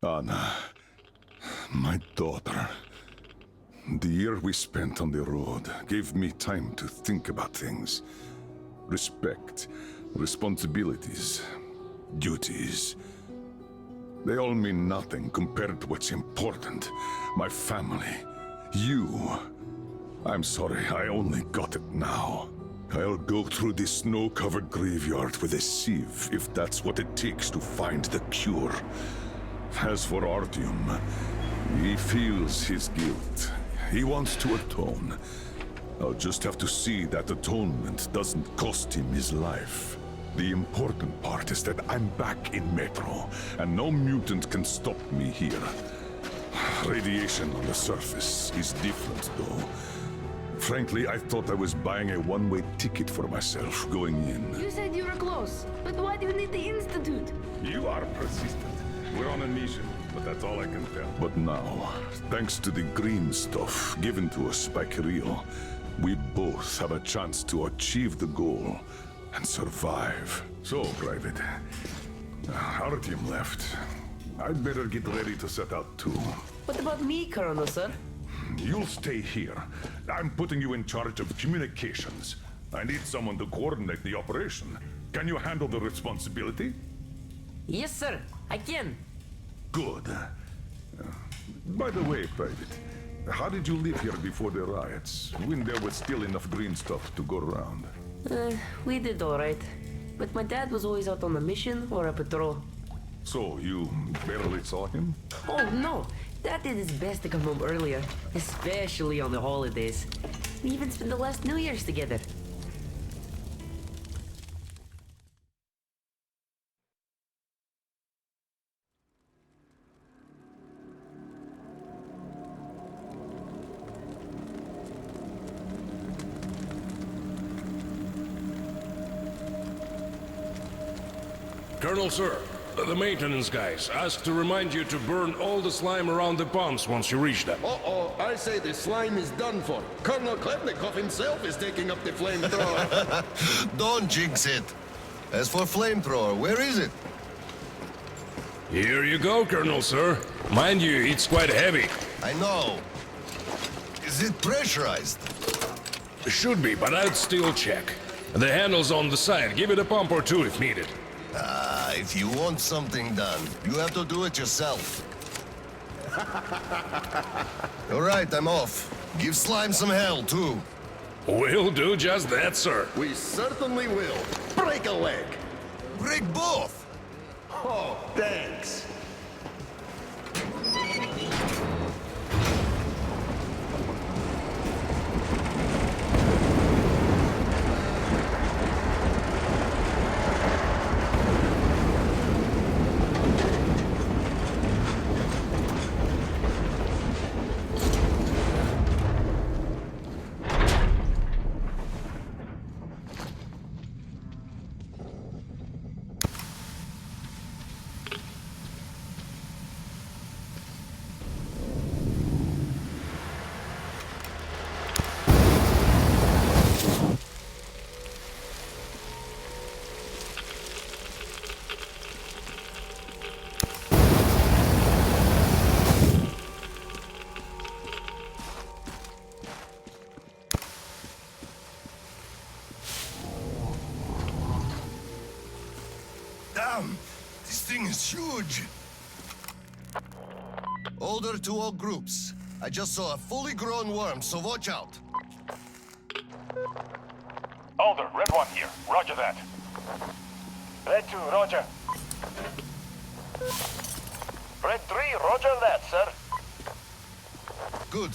Anna, my daughter. The year we spent on the road gave me time to think about things. Respect, responsibilities, duties. They all mean nothing compared to what's important. My family. You. I'm sorry, I only got it now. I'll go through this snow-covered graveyard with a sieve if that's what it takes to find the cure. As for Artyom, he feels his guilt. He wants to atone. I'll just have to see that atonement doesn't cost him his life. The important part is that I'm back in Metro, and no mutant can stop me here. Radiation on the surface is different, though. Frankly, I thought I was buying a one-way ticket for myself going in. You said you were close, but why do you need the Institute? You are persistent. We're on a mission, but that's all I can tell. But now, thanks to the green stuff given to us by Kirill, we both have a chance to achieve the goal and survive. So, Private, Artyom left. I'd better get ready to set out too. What about me, Colonel, sir? You'll stay here. I'm putting you in charge of communications. I need someone to coordinate the operation. Can you handle the responsibility? Yes, sir. I can. Good. By the way, Private, how did you live here before the riots, when there was still enough green stuff to go around? We did all right. But my dad was always out on a mission or a patrol. So, you barely saw him? Oh, no. Dad did his best to come home earlier, especially on the holidays. We even spent the last New Year's together. Colonel, sir, the maintenance guys asked to remind you to burn all the slime around the pumps once you reach them. Uh-oh, I say the slime is done for. Colonel Klepnikov himself is taking up the flamethrower. Don't jinx it. As for flamethrower, where is it? Here you go, Colonel, sir. Mind you, it's quite heavy. I know. Is it pressurized? Should be, but I'd still check. The handle's on the side. Give it a pump or two if needed. If you want something done, you have to do it yourself. All right, I'm off. Give Slime some hell, too. We'll do just that, sir. We certainly will. Break a leg. Break both! Oh, thanks. Damn! This thing is huge! Order to all groups. I just saw a fully grown worm, so watch out. Alder, Red 1 here. Roger that. Red 2, roger. Red 3, roger that, sir. Good.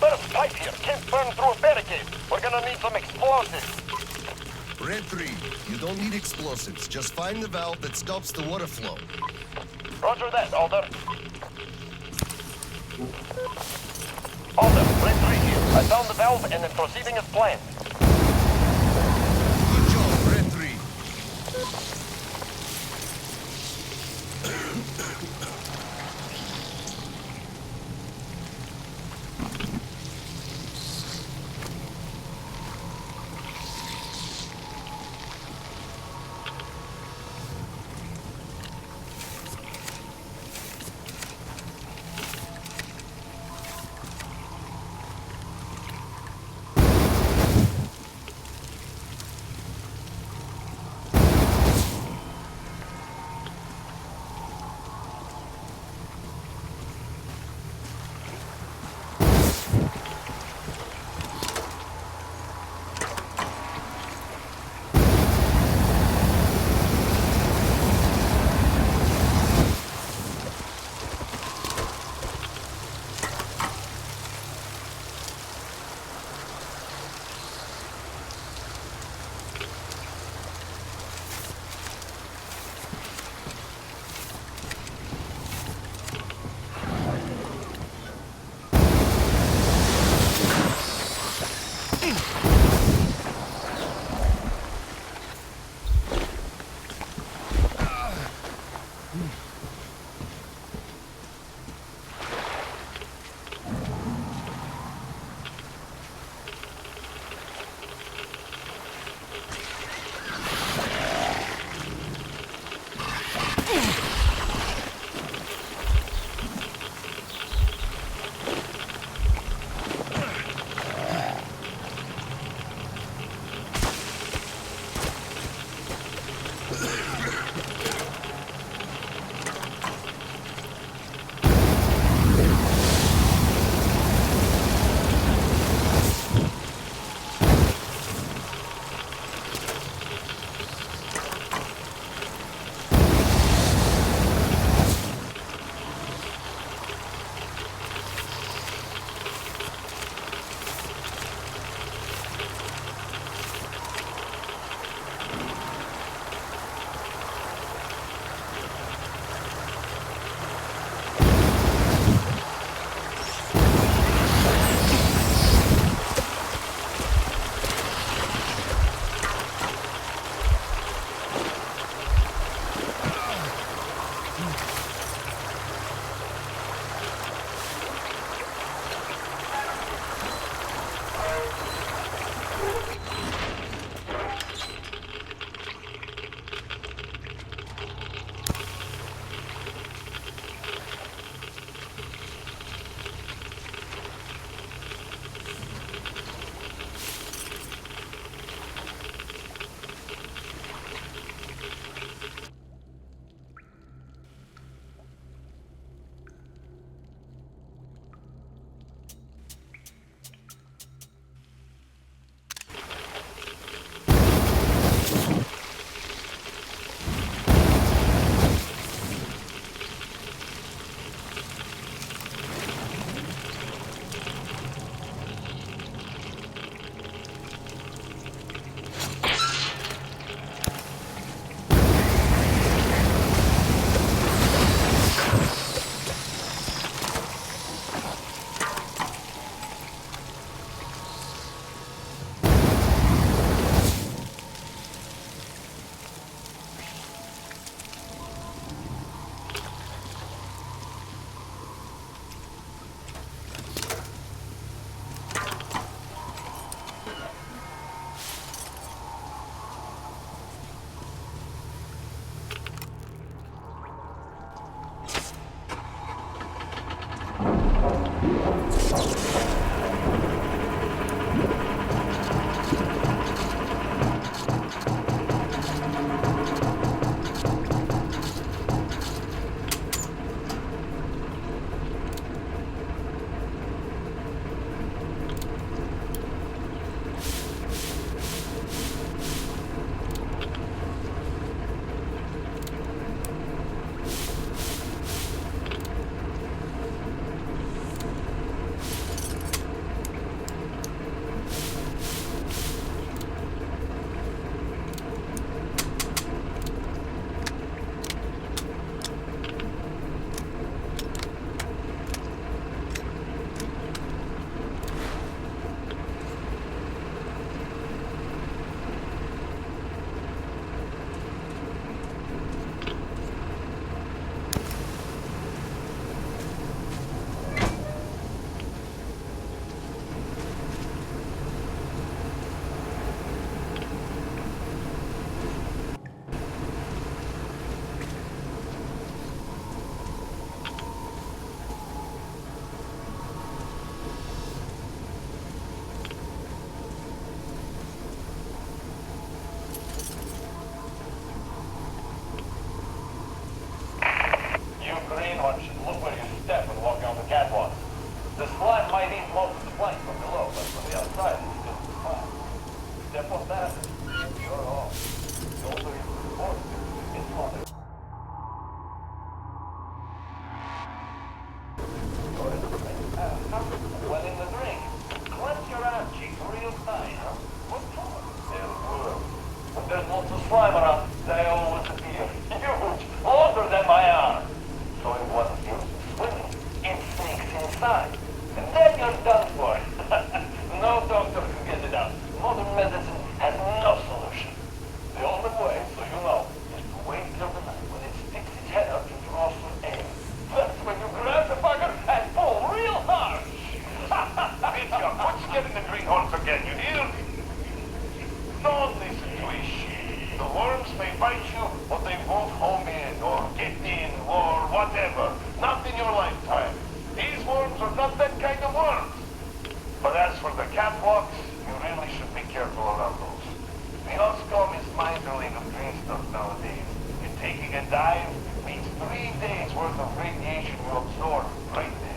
There's a pipe here. Can't burn through a barricade. We're gonna need some explosives. Red 3, you don't need explosives. Just find the valve that stops the water flow. Roger that, Alder. Alder, Red 3 here. I found the valve and am proceeding as planned. Good job, Red 3. camera, they always appear huge, older than my arm. So it wasn't used swimming. It sneaks inside. And then you're done for. No doctor can get it out. Modern medicine has no solution. The only way, so you know, is to wait till the night when it sticks its head up and draws some air. That's when you grab the bugger and pull real hard. Mitya, quit scaring the greenhorns again, you hear? Don't listen to his shit. The worms may bite you, but they won't home in, or get in, or whatever. Not in your lifetime. These worms are not that kind of worms. But as for the catwalks, you really should be careful around those. The Oscom is mindful of green stuff nowadays. And taking a dive means 3 days worth of radiation you absorb right there.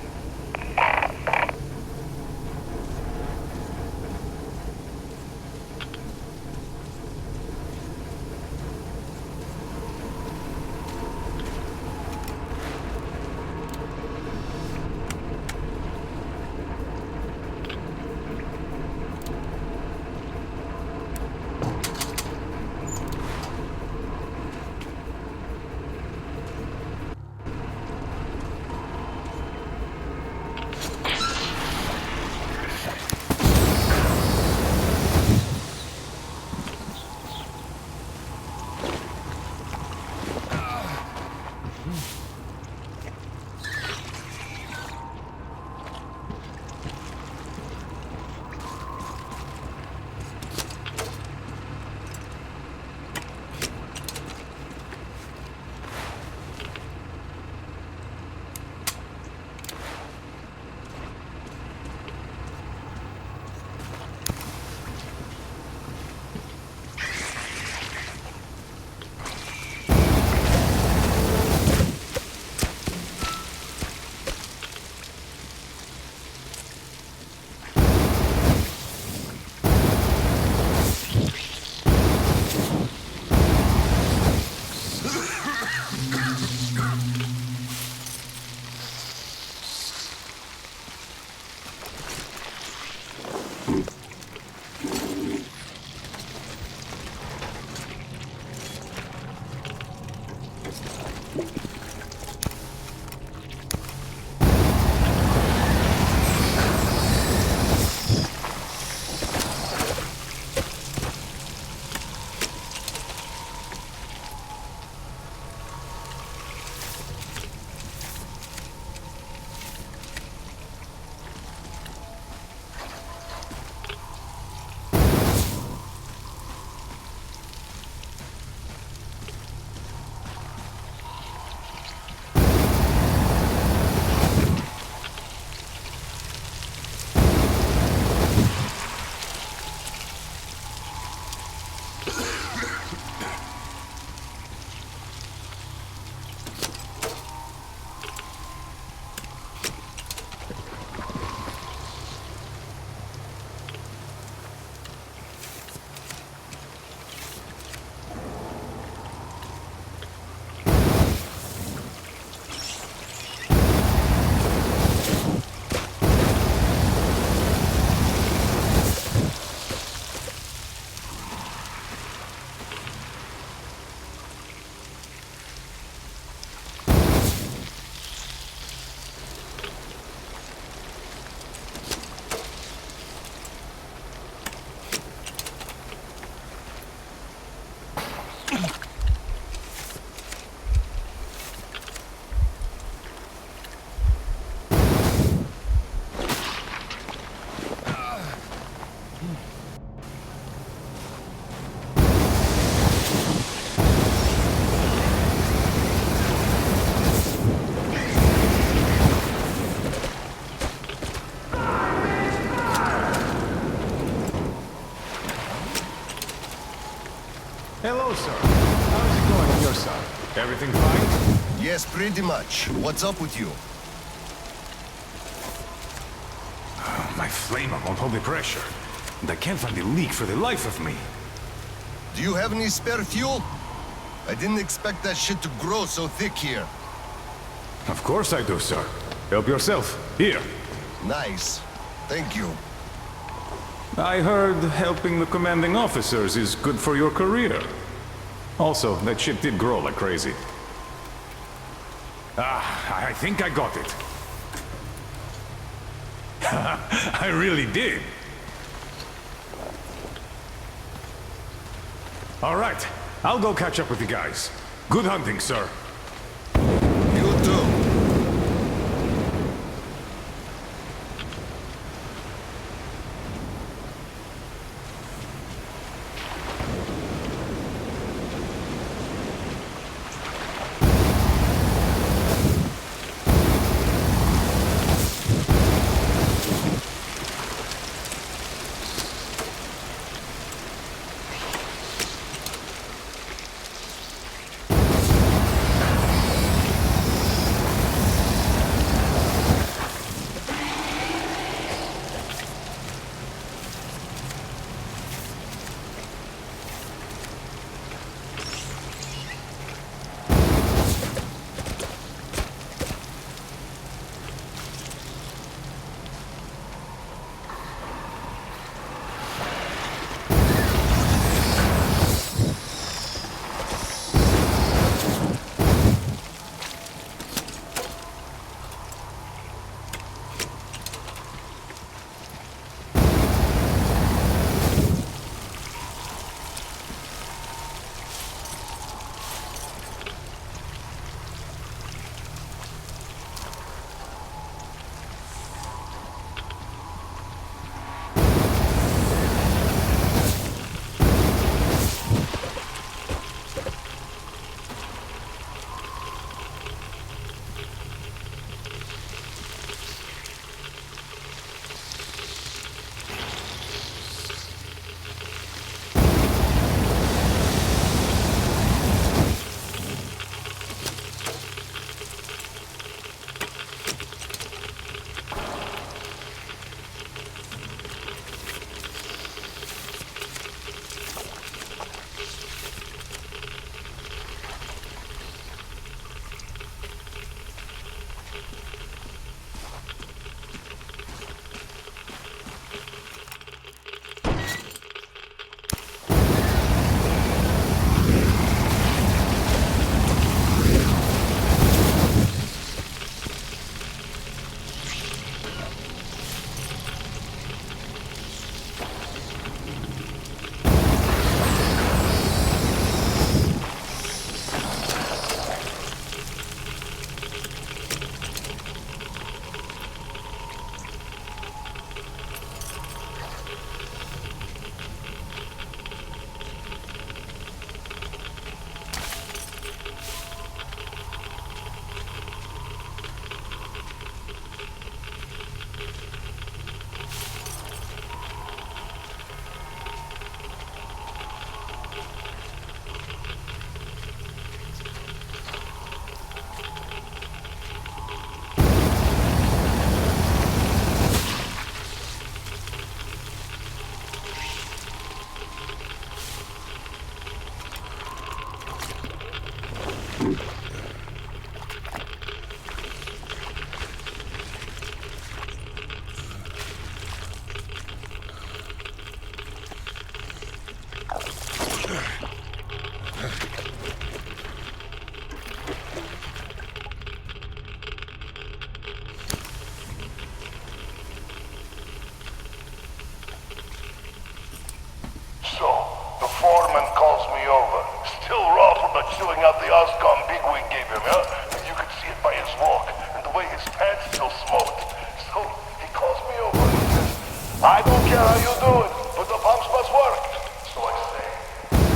Hello, sir. How's it going on your side? Everything fine? Yes, pretty much. What's up with you? My flamer won't hold the pressure. And I can't find the leak for the life of me. Do you have any spare fuel? I didn't expect that shit to grow so thick here. Of course I do, sir. Help yourself. Here. Nice. Thank you. I heard helping the commanding officers is good for your career. Also, that shit did grow like crazy. Ah, I think I got it. I really did. All right, I'll go catch up with the guys. Good hunting, sir. You too. So, the foreman calls me over. Still raw from the chewing out the Oscom bigwig gave him, huh? And you could see it by his walk, and the way his pants still smoked. So, he calls me over and he says, I don't care how you do it, but the pumps must work. So I say,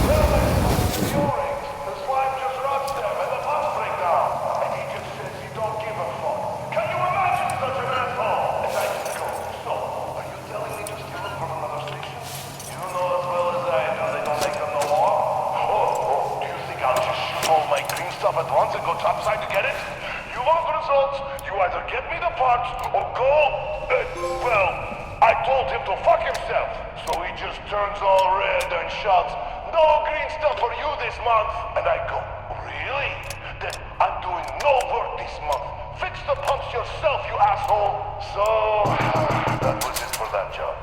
well, let's the O-rings. The slime just rots them and the pumps break down. And he just says he don't give a fuck. Can you imagine such an asshole? And I just go, so, are you telling me to steal it from another station? You know as well as I do they don't make them no more? Oh, do you think I'll just shoot all my green stuff at once and go topside to get it? You want results? You either get me the parts or go... well, I told him to fuck himself. So he just turns all red and shouts, no green stuff for you this month. And I go, really? Then I'm doing no work this month. Fix the pumps yourself, you asshole. So, that was it for that job.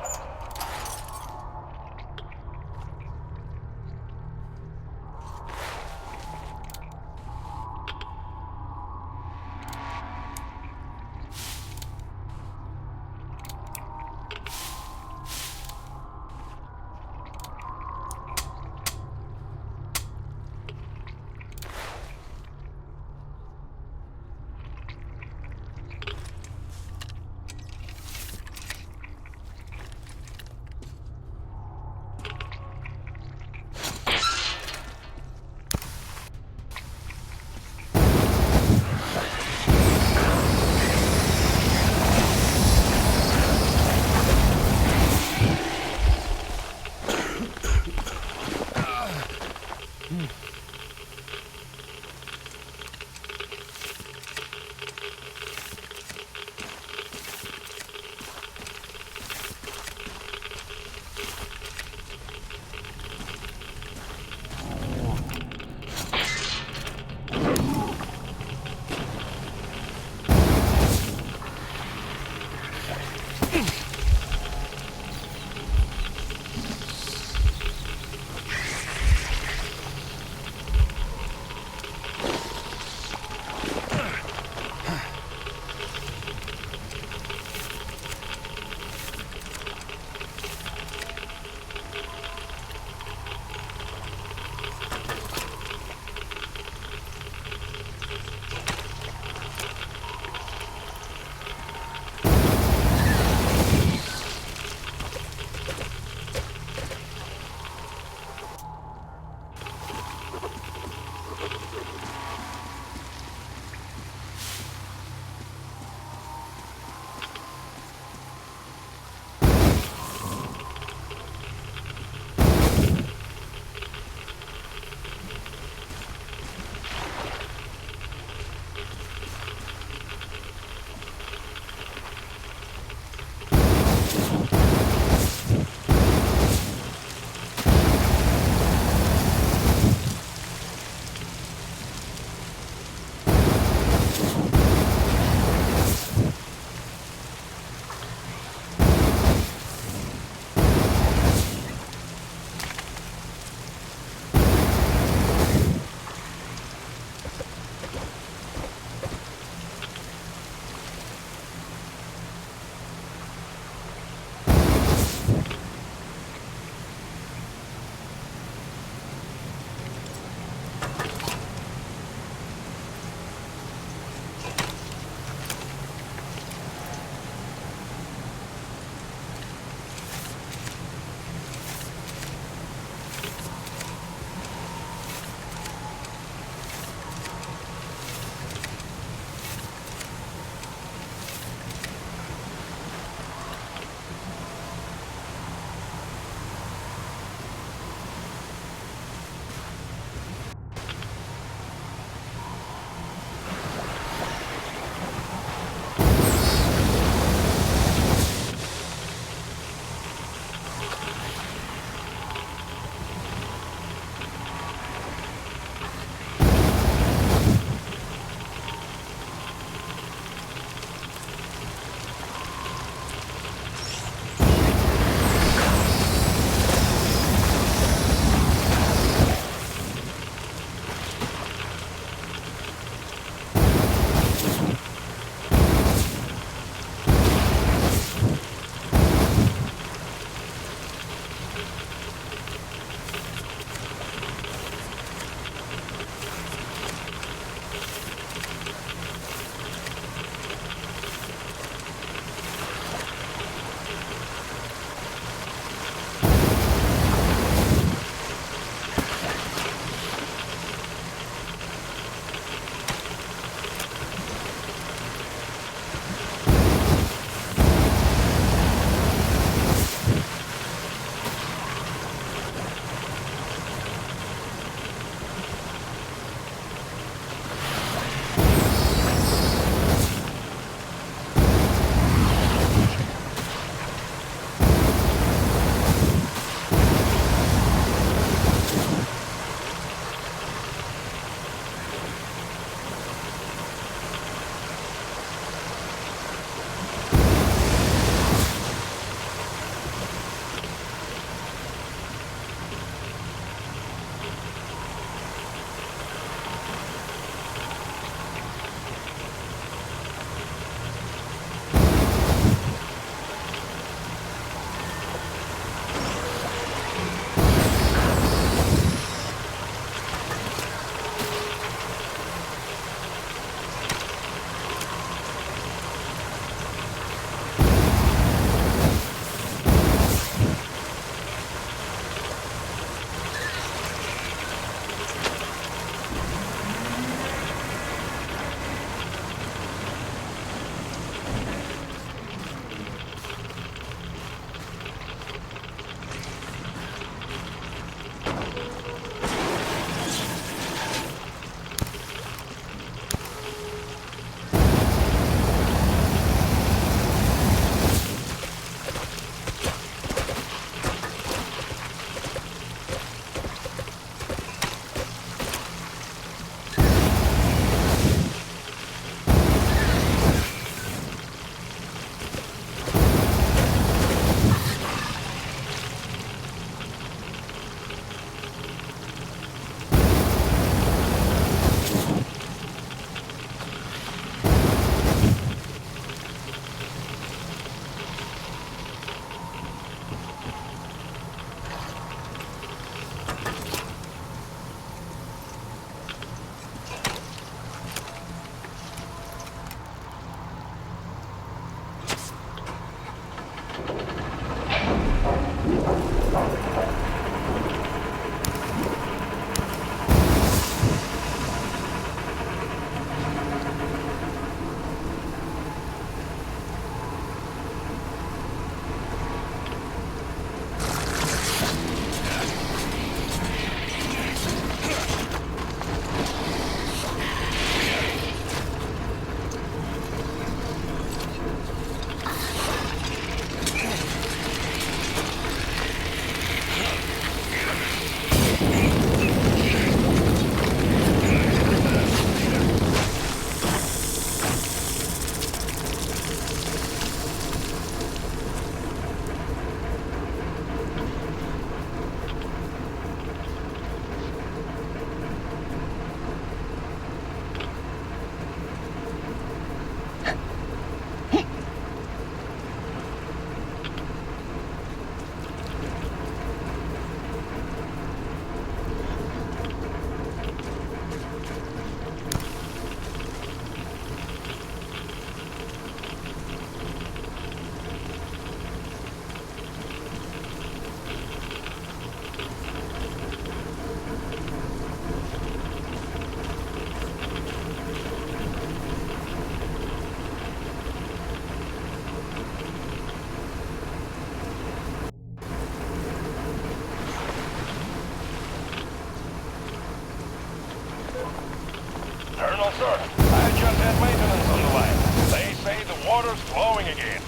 sir. I just had maintenance on the line. They say the water's flowing again.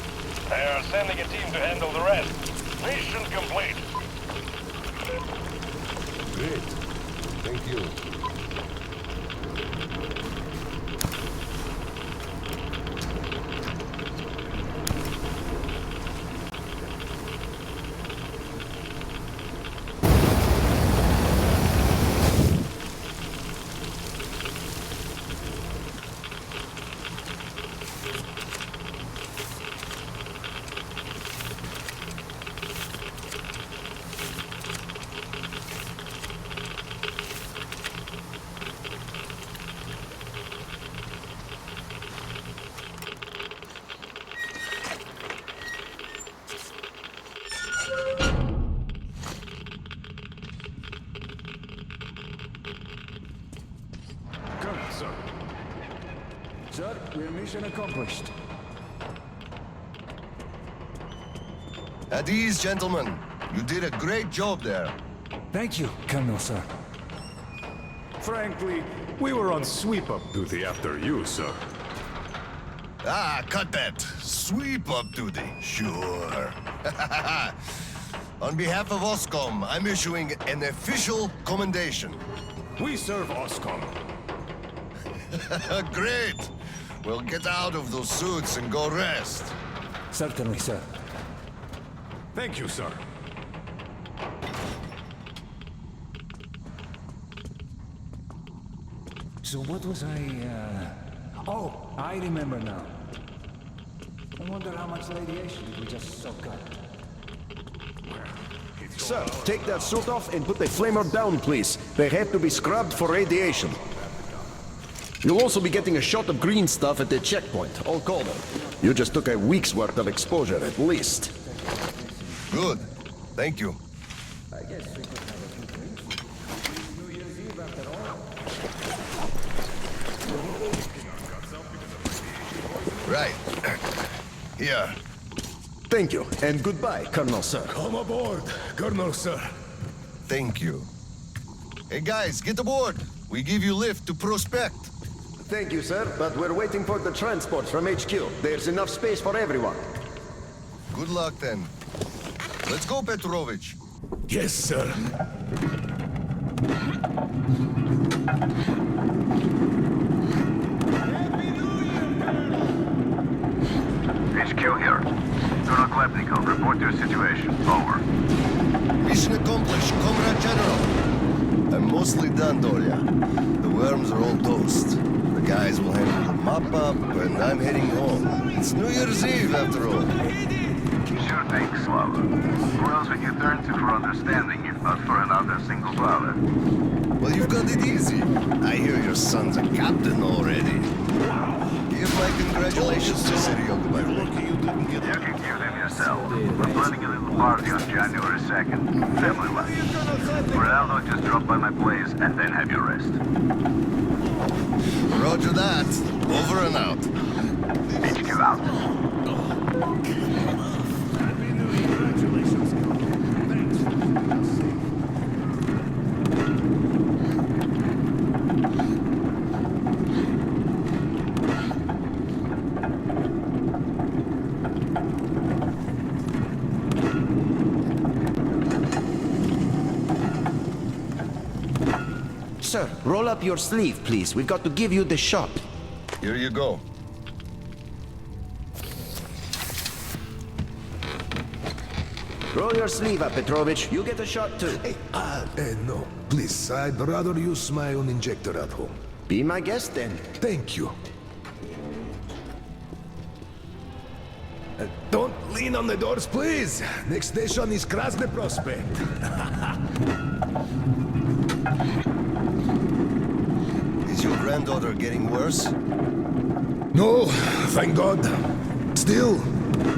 They're sending a team to handle the rest. Mission complete. Great. Thank you. Colonel, sir. Sir, we're mission accomplished. At ease, gentlemen. You did a great job there. Thank you, Colonel, sir. Frankly, we were on sweep-up duty after you, sir. Ah, cut that. Sweep-up duty. Sure. On behalf of OSCOM, I'm issuing an official commendation. We serve OSCOM. Great! Well, get out of those suits and go rest. Certainly, sir. Thank you, sir. So what was Oh, I remember now. I wonder how much radiation did we just soak up? Sir, take that suit off and put the flamer down, please. They have to be scrubbed for radiation. You'll also be getting a shot of green stuff at the checkpoint, all cold. You just took a week's worth of exposure, at least. Good. Thank you. I guess we could have a few drinks. New Year's Eve after all. Right. Here. Thank you, and goodbye, Colonel, sir. Come aboard, Colonel, sir. Thank you. Hey guys, get aboard. We give you lift to Prospect. Thank you, sir, but we're waiting for the transport from HQ. There's enough space for everyone. Good luck then. Let's go, Petrovich. Yes, sir. HQ here. Colonel Klepnikov, report your situation. Over. Mission accomplished, Comrade General. I'm mostly done, Dolia. The worms are all toast. The guys will handle the mop-up, and I'm heading home. It's New Year's Eve, after all. Sure thing, Slava. Who else would you turn to for understanding if not for another single dollar? Well, you've got it easy. I hear your son's a captain already. Give my congratulations to Seryoga, by the way. You can give him yourself. We're planning a little party on January 2nd. Family life. For now, though, just drop by my place and then have your rest. Roger that. Over and out. HQ out. Sir, roll up your sleeve, please. We've got to give you the shot. Here you go. Roll your sleeve up, Petrovich. You get a shot, too. No. Please, I'd rather use my own injector at home. Be my guest, then. Thank you. Don't lean on the doors, please. Next station is Krasny Prospect. Is your granddaughter getting worse? No, thank God. Still,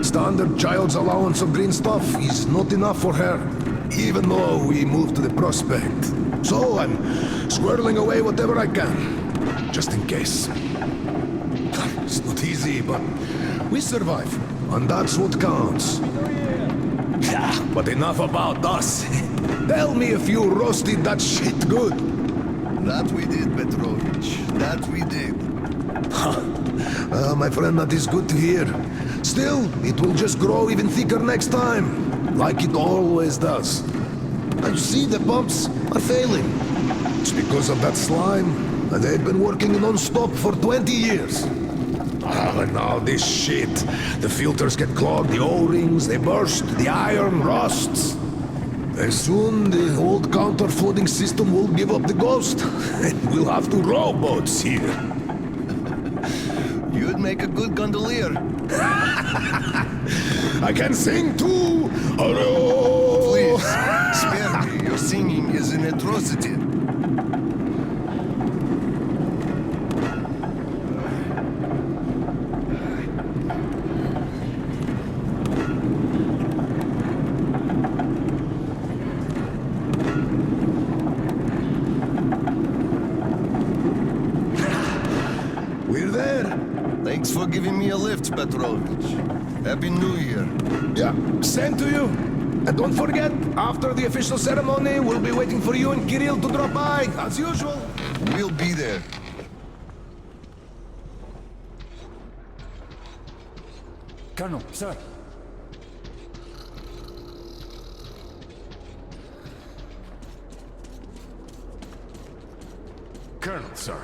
standard child's allowance of green stuff is not enough for her, even though we moved to the Prospect. So I'm squirreling away whatever I can, just in case. It's not easy, but we survive, and that's what counts. But enough about us. Tell me if you roasted that shit good. That we did, Petrovich. That we did. My friend, that is good to hear. Still, it will just grow even thicker next time, like it always does. I see the pumps are failing. It's because of that slime. They've been working non-stop for 20 years. And now this shit. The filters get clogged, the O-rings, they burst, the iron rusts. Soon the old counter-flooding system will give up the ghost, and we'll have to rowboats here. You'd make a good gondolier. I can sing too! Please, spare me. Your singing is an atrocity. We're there. Thanks for giving me a lift, Petrovich. Happy New Year. Yeah, same to you. And don't forget, after the official ceremony, we'll be waiting for you and Kirill to drop by, as usual. We'll be there. Colonel, sir. Colonel, sir.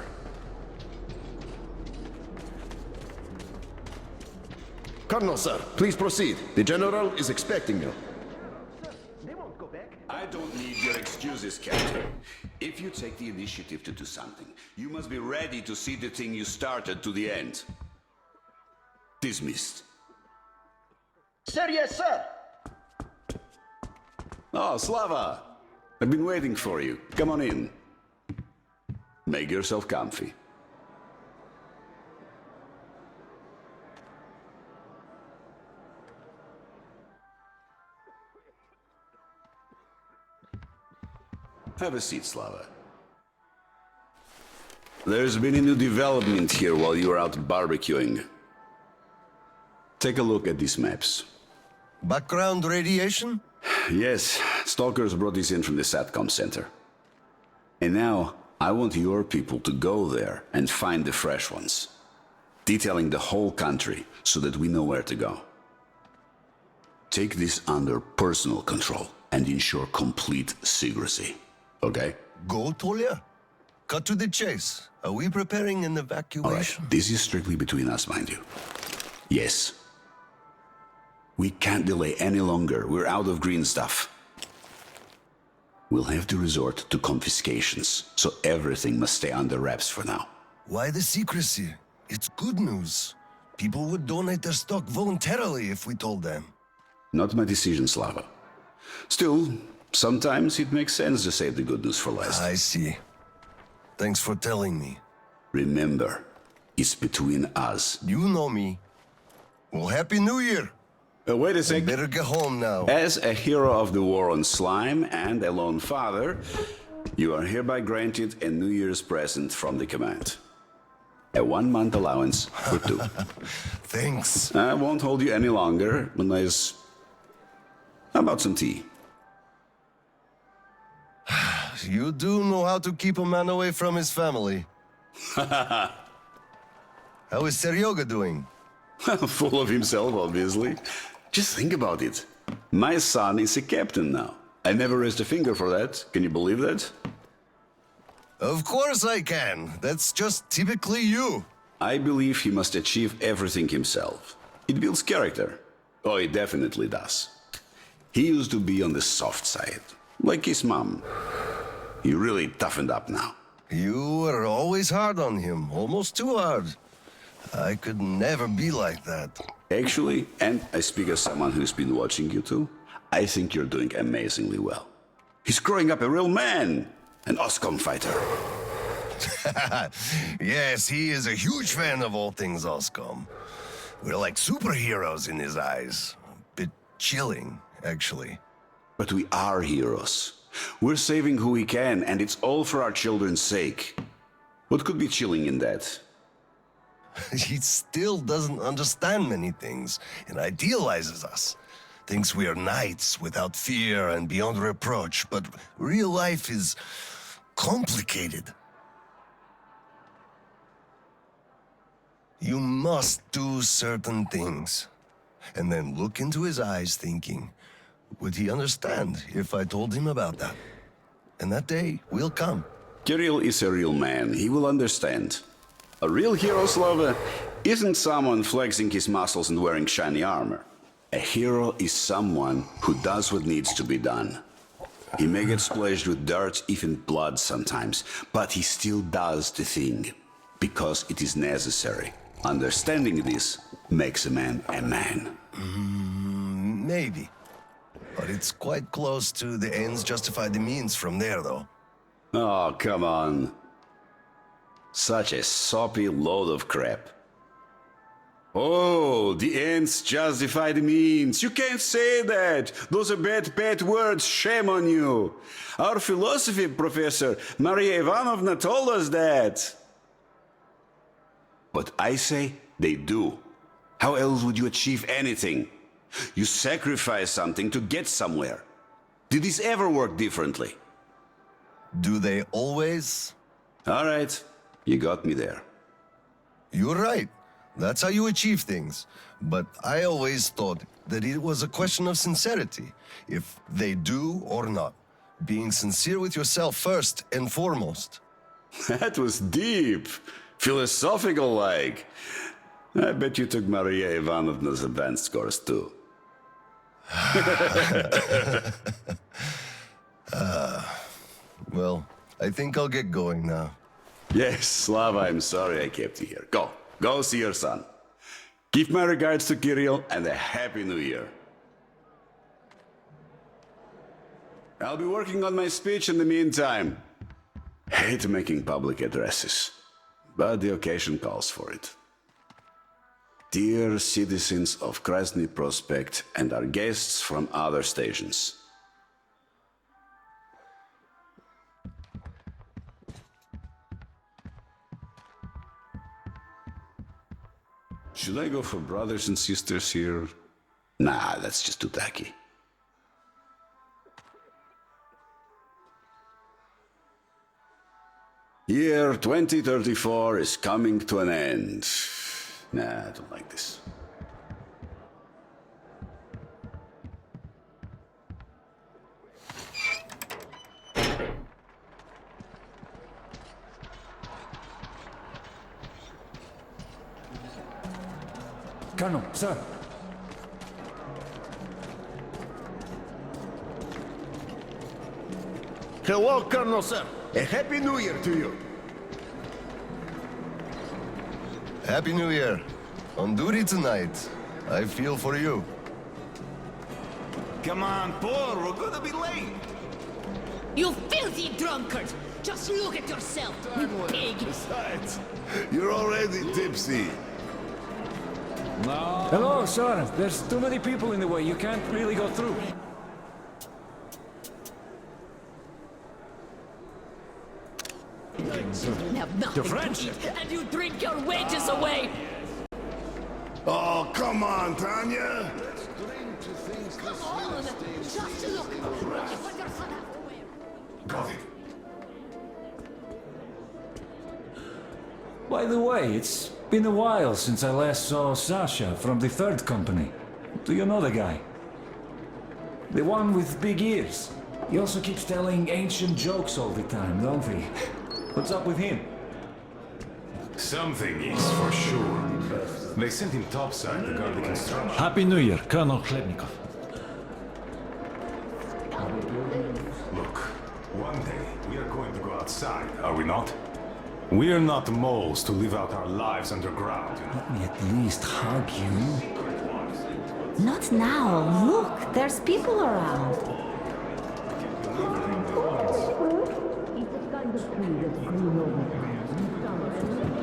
Colonel, sir, please proceed. The General is expecting you. I don't need your excuses, Captain. If you take the initiative to do something, you must be ready to see the thing you started to the end. Dismissed. Sir, yes, sir. Oh, Slava! I've been waiting for you. Come on in. Make yourself comfy. Have a seat, Slava. There's been a new development here while you were out barbecuing. Take a look at these maps. Background radiation? Yes, Stalkers brought this in from the SATCOM center. And now, I want your people to go there and find the fresh ones. Detailing the whole country so that we know where to go. Take this under personal control and ensure complete secrecy. Okay? Go, Tolia? Cut to the chase. Are we preparing an All right, evacuation? this is strictly between us, mind you. Yes. We can't delay any longer. We're out of green stuff. We'll have to resort to confiscations, so everything must stay under wraps for now. Why the secrecy? It's good news. People would donate their stock voluntarily if we told them. Not my decision, Slava. Still, sometimes it makes sense to save the good news for last. I see. Thanks for telling me. Remember, it's between us. You know me. Well, Happy New Year! Wait a sec. Better get home now. As a hero of the war on slime and a lone father, you are hereby granted a New Year's present from the command. A 1-month allowance for 2. Thanks. I won't hold you any longer unless... How about some tea? You do know how to keep a man away from his family. How is Seryoga doing? Full of himself, obviously. Just think about it. My son is a captain now. I never raised a finger for that. Can you believe that? Of course I can. That's just typically you. I believe he must achieve everything himself. It builds character. Oh, it definitely does. He used to be on the soft side, like his mom. He really toughened up now. You were always hard on him, almost too hard. I could never be like that. Actually, and I speak as someone who's been watching you too, I think you're doing amazingly well. He's growing up a real man, an OSCOM fighter. Yes, he is a huge fan of all things OSCOM. We're like superheroes in his eyes. A bit chilling, actually. But we are heroes. We're saving who we can, and it's all for our children's sake. What could be chilling in that? He still doesn't understand many things and idealizes us. Thinks we are knights without fear and beyond reproach, but real life is complicated. You must do certain things. And then look into his eyes thinking, would he understand if I told him about that? And that day will come. Kirill is a real man. He will understand. A real hero, Slava, isn't someone flexing his muscles and wearing shiny armor. A hero is someone who does what needs to be done. He may get splashed with dirt, even blood sometimes, but he still does the thing, because it is necessary. Understanding this makes a man a man. Maybe. But it's quite close to the ends justify the means from there, though. Oh, come on. Such a soppy load of crap. Oh, the ends justify the means. You can't say that. Those are bad words. Shame on you. Our philosophy professor, Maria Ivanovna, told us that. But I say they do. How else would you achieve anything? You sacrifice something to get somewhere. Did this ever work differently? Do they always? All right, you got me there. You're right. That's how you achieve things. But I always thought that it was a question of sincerity, if they do or not. Being sincere with yourself first and foremost. That was deep. Philosophical like. I bet you took Maria Ivanovna's advanced course too. Well, I think I'll get going now. Yes, Slava, I'm sorry I kept you here. Go see your son. Give my regards to Kirill and a Happy New Year. I'll be working on my speech in the meantime. Hate making public addresses, but the occasion calls for it. Dear citizens of Krasny Prospect and our guests from other stations. Should I go for brothers and sisters here? Nah, that's just too tacky. Year 2034 is coming to an end. Nah, I don't like this. Colonel, sir. Hello, Colonel, sir. A Happy New Year to you. Happy New Year. On duty tonight. I feel for you. Come on, Paul, we're gonna be late. You filthy drunkard! Just look at yourself, you pig! Besides, you're already tipsy. Hello, sir. There's too many people in the way. You can't really go through. You have nothing to eat, and you drink your wages away! Oh, come on, Tanya. Come on! Just look! What your son have to wear! Got it. By the way, it's been a while since I last saw Sasha from the third company. Do you know the guy? The one with big ears. He also keeps telling ancient jokes all the time, don't he? What's up with him? Something is for sure. They sent him topside to guard the construction. Happy New Year, Colonel Khlebnikov. Look, one day we are going to go outside, are we not? We are not moles to live out our lives underground. Let me at least hug you. Not now. Look, there's people around.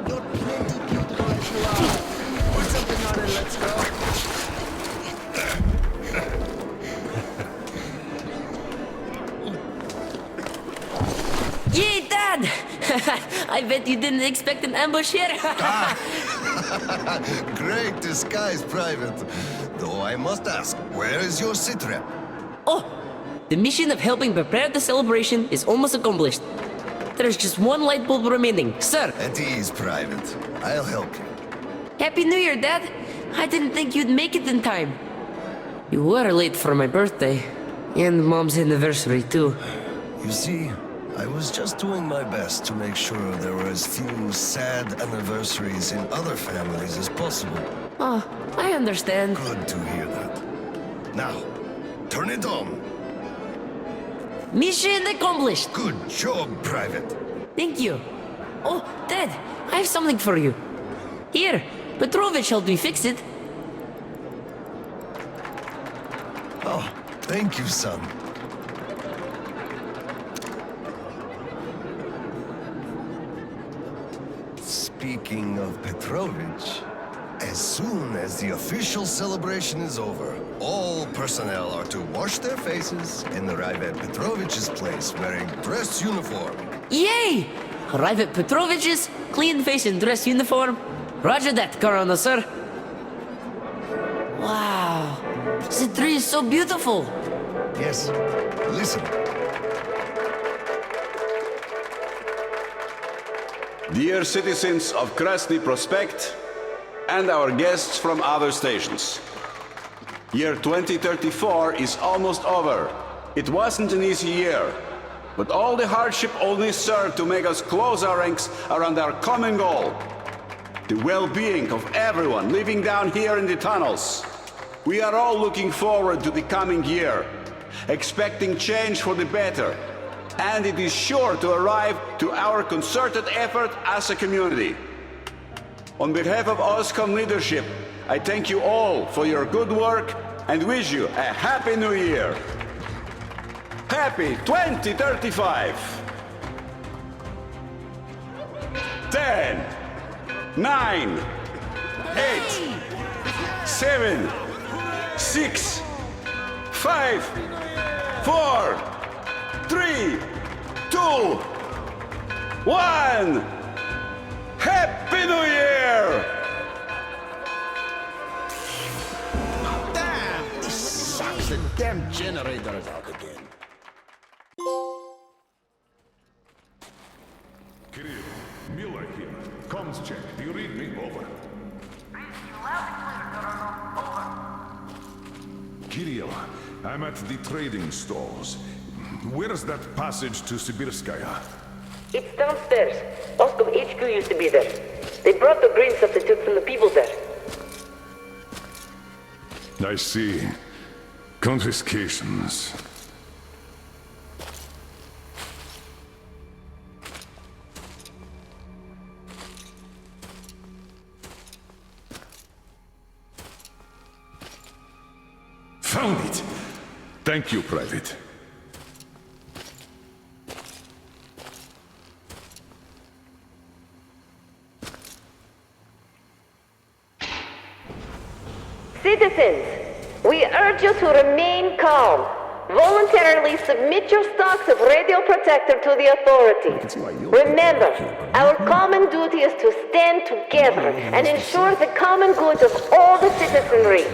You're plenty beautiful as you are. Put something on and let's go. Yay, Dad! I bet you didn't expect an ambush here. Great disguise, Private. Though I must ask, where is your sitrep? Oh, the mission of helping prepare the celebration is almost accomplished. There's just one light bulb remaining, sir. At ease, Private. I'll help you. Happy New Year, Dad! I didn't think you'd make it in time. You were late for my birthday. And Mom's anniversary, too. You see, I was just doing my best to make sure there were as few sad anniversaries in other families as possible. Oh, I understand. Good to hear that. Now, turn it on. Mission accomplished! Good job, Private. Thank you. Oh, Dad, I have something for you. Here, Petrovich helped me fix it. Oh, thank you, son. Speaking of Petrovich, as soon as the official celebration is over, all personnel are to wash their faces and arrive at Petrovich's place wearing dress uniform. Yay! Arrive at Petrovich's, clean face and dress uniform. Roger that, Colonel, sir. Wow, the tree is so beautiful. Yes, listen. Dear citizens of Krasny Prospect and our guests from other stations, year 2034 is almost over. It wasn't an easy year, but all the hardship only served to make us close our ranks around our common goal, the well-being of everyone living down here in the tunnels. We are all looking forward to the coming year, expecting change for the better, and it is sure to arrive to our concerted effort as a community. On behalf of OSCOM leadership, I thank you all for your good work and wish you a Happy New Year. Happy 2035! 10, 9, 8, 7, 6, 5, 4, 3, 2, 1! Happy New Year! Damn! This sucks. The damn generator is out again. Kirill, Miller here. Comms check. Do you read me? Over. Kirill, I'm at the trading stalls. Where's that passage to Sibirskaya? It's downstairs. Oscom HQ used to be there. They brought the green stuff they took from the people there. I see. Confiscations. Found it! Thank you, Private. Citizens, we urge you to remain calm. Voluntarily submit your stocks of radio protector to the authority. Remember, our common duty is to stand together and ensure the common good of all the citizenry.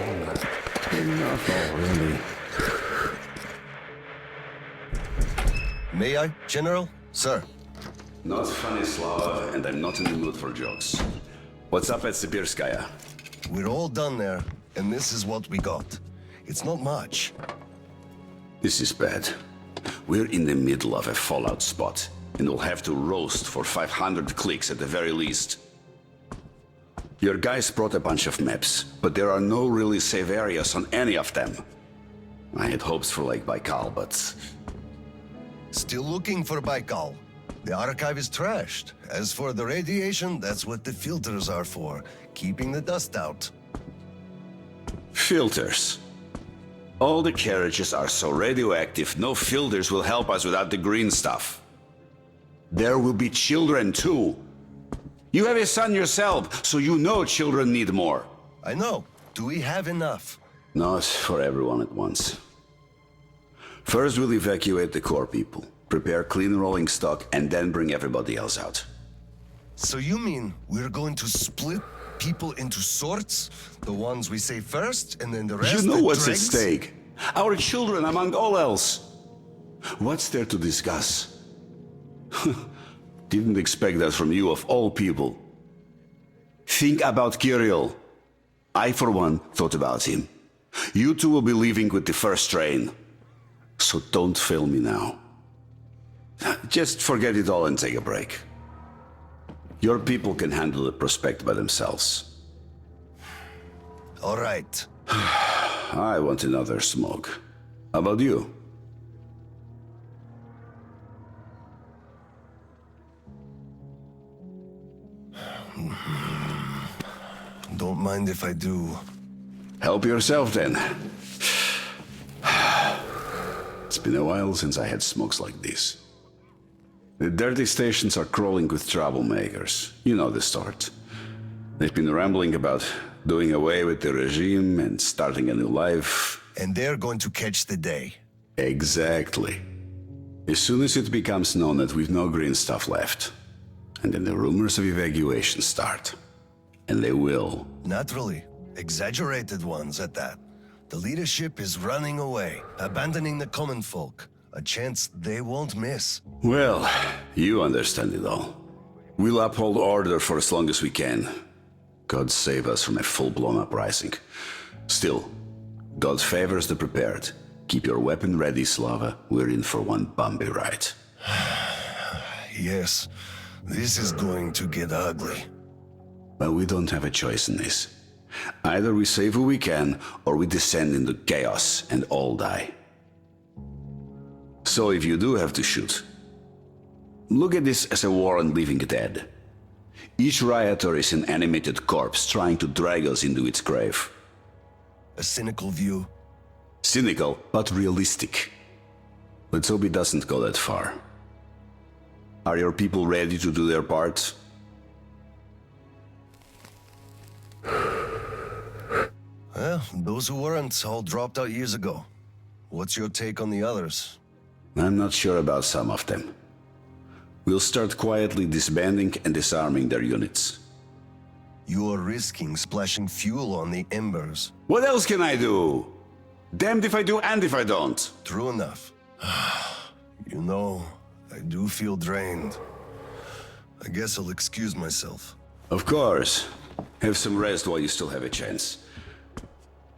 Enough already. May I, General? Sir. Not funny, Slava, and I'm not in the mood for jokes. What's up at Sibirskaya? We're all done there, and this is what we got. It's not much. This is bad. We're in the middle of a fallout spot, and we'll have to roast for 500 clicks at the very least. Your guys brought a bunch of maps, but there are no really safe areas on any of them. I had hopes for Lake Baikal, but... Still looking for Baikal. The archive is trashed. As for the radiation, that's what the filters are for, keeping the dust out. Filters. All the carriages are so radioactive, no filters will help us without the green stuff. There will be children too. You have a son yourself, so you know children need more. I know. Do we have enough? Not for everyone at once. First we'll evacuate the core people, prepare clean rolling stock, and then bring everybody else out. So you mean we're going to split people into sorts? The ones we say first, and then the rest? You know what's at dregs? stake. Our children among all else. What's there to discuss? Didn't expect that from you of all people. Think about Kirill. I, for one, thought about him. You two will be leaving with the first train. So don't fail me now. Just forget it all and take a break. Your people can handle the prospect by themselves. All right. I want another smoke. How about you? Don't mind if I do. Help yourself then. It's been a while since I had smokes like this. The dirty stations are crawling with troublemakers. You know the sort. They've been rambling about doing away with the regime and starting a new life. And they're going to catch the day. Exactly. As soon as it becomes known that we've no green stuff left, and then the rumors of evacuation start. And they will. Naturally. Exaggerated ones at that. The leadership is running away, abandoning the common folk. A chance they won't miss. Well, you understand it all. We'll uphold order for as long as we can. God save us from a full-blown uprising. Still, God favors the prepared. Keep your weapon ready, Slava. We're in for one bumpy ride. Yes, this is going to get ugly. But we don't have a choice in this. Either we save who we can, or we descend into chaos and all die. So if you do have to shoot, look at this as a war on living dead. Each rioter is an animated corpse trying to drag us into its grave. A cynical view. Cynical, but realistic. Let's hope it doesn't go that far. Are your people ready to do their part? Well, those who weren't all dropped out years ago. What's your take on the others? I'm not sure about some of them. We'll start quietly disbanding and disarming their units. You are risking splashing fuel on the embers. What else can I do? Damned if I do and if I don't. True enough. You know, I do feel drained. I guess I'll excuse myself. Of course. Have some rest while you still have a chance.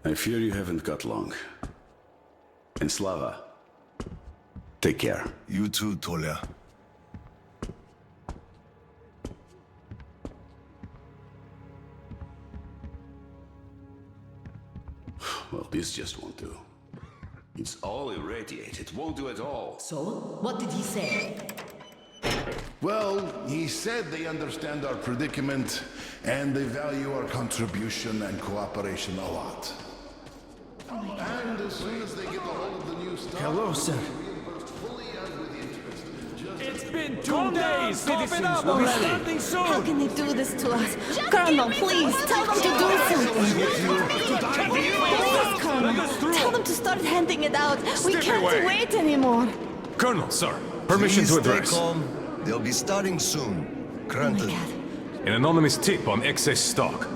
I fear you haven't got long. And Slava, take care. You too, Tolia. Well, this just won't do. It's all irradiated. Won't do at all. So, what did he say? Well, he said they understand our predicament and they value our contribution and cooperation a lot. And as soon as they get a hold of the new stuff... Hello, sir. It's been 2 days, citizens. We'll be starting soon. How can they do this to us? Colonel, please, tell them to do something. Please, Colonel, tell them to start handing it out. We can't wait anymore. Colonel, sir, permission to address. Stay calm. They'll be starting soon. Granted. An anonymous tip on excess stock.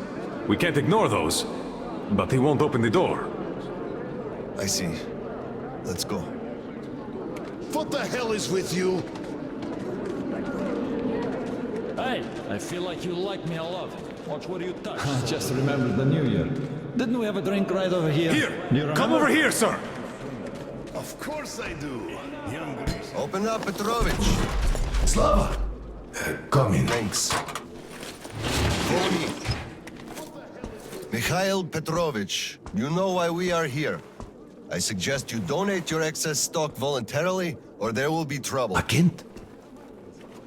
We can't ignore those, but he won't open the door. I see. Let's go. What the hell is with you? Hey, I feel like you like me a lot. Watch what you touch. I just remembered the New Year. Didn't we have a drink right over here? Here! Come over here, sir! Of course I do. Young Greece. Open up, Petrovich. Slava! Come in. Thanks. Follow me. Mikhail Petrovich, you know why we are here. I suggest you donate your excess stock voluntarily, or there will be trouble. I can't.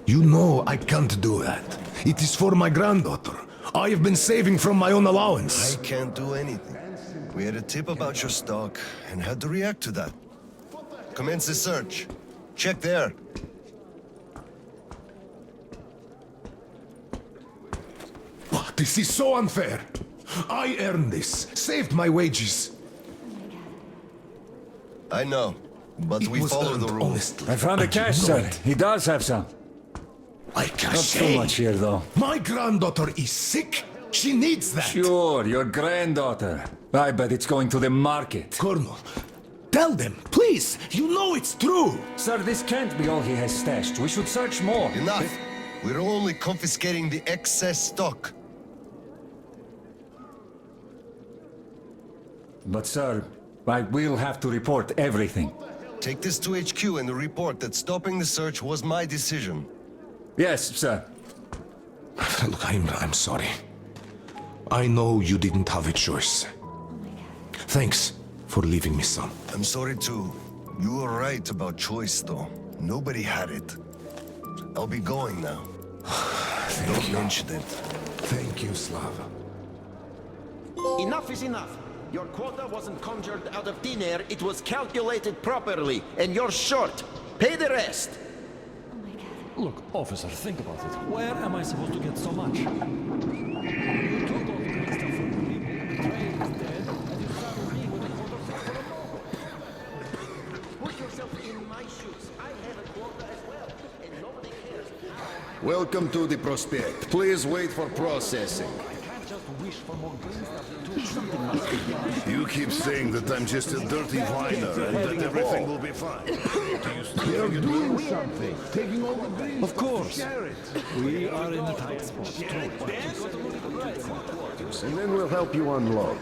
You know I can't do that. It is for my granddaughter. I have been saving from my own allowance. I can't do anything. We had a tip about your stock and had to react to that. Commence the search. Check there. This is so unfair. I earned this, saved my wages. I know, but we follow the rules. I found the cash, sir. He does have some. I can't. Not so much here, though. My granddaughter is sick. She needs that. Sure, your granddaughter. I bet it's going to the market. Colonel, tell them, please. You know it's true. Sir, this can't be all he has stashed. We should search more. Enough. We're only confiscating the excess stock. But sir, I will have to report everything. Take this to HQ and report that stopping the search was my decision. Yes, sir. Look, I'm sorry. I know you didn't have a choice. Thanks for leaving me, son. I'm sorry too. You were right about choice, though. Nobody had it. I'll be going now. Don't mention it. Thank you, Slava. Enough is enough. Your quota wasn't conjured out of thin air, it was calculated properly, and you're short. Pay the rest. Look, officer, think about it. Where am I supposed to get so much? You took all the green stuff from the people, the trade is dead, and you saddle me with a quota for a moment. Put yourself in my shoes. I have a quota as well, and nobody cares how I... Welcome to the Prospect. Please wait for processing. You keep saying that I'm just a dirty whiner and that everything will be fine. You're doing something. Taking all the green. Of course. We are in a tight spot. And then we'll help you unload.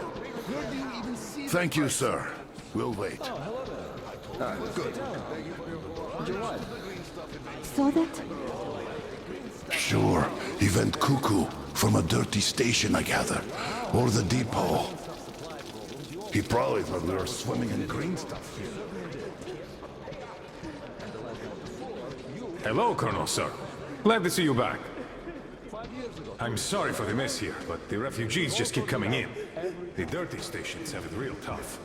Thank you, sir. We'll wait. Good. Saw that? Sure. He went cuckoo from a dirty station, I gather. Or the depot. He probably thought we were swimming in green stuff here. Hello, Colonel, sir. Glad to see you back. I'm sorry for the mess here, but the refugees just keep coming in. The dirty stations have it real tough.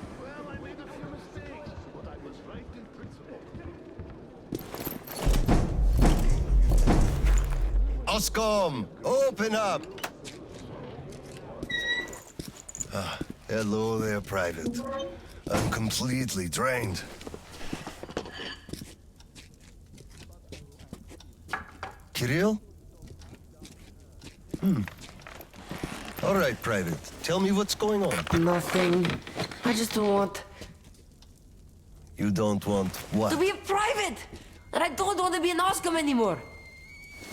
Oscom, open up! Hello there, Private. I'm completely drained. Kirill? All right, Private. Tell me what's going on. Nothing. I just don't want You don't want what? to be a private! And I don't want to be an Oscom anymore!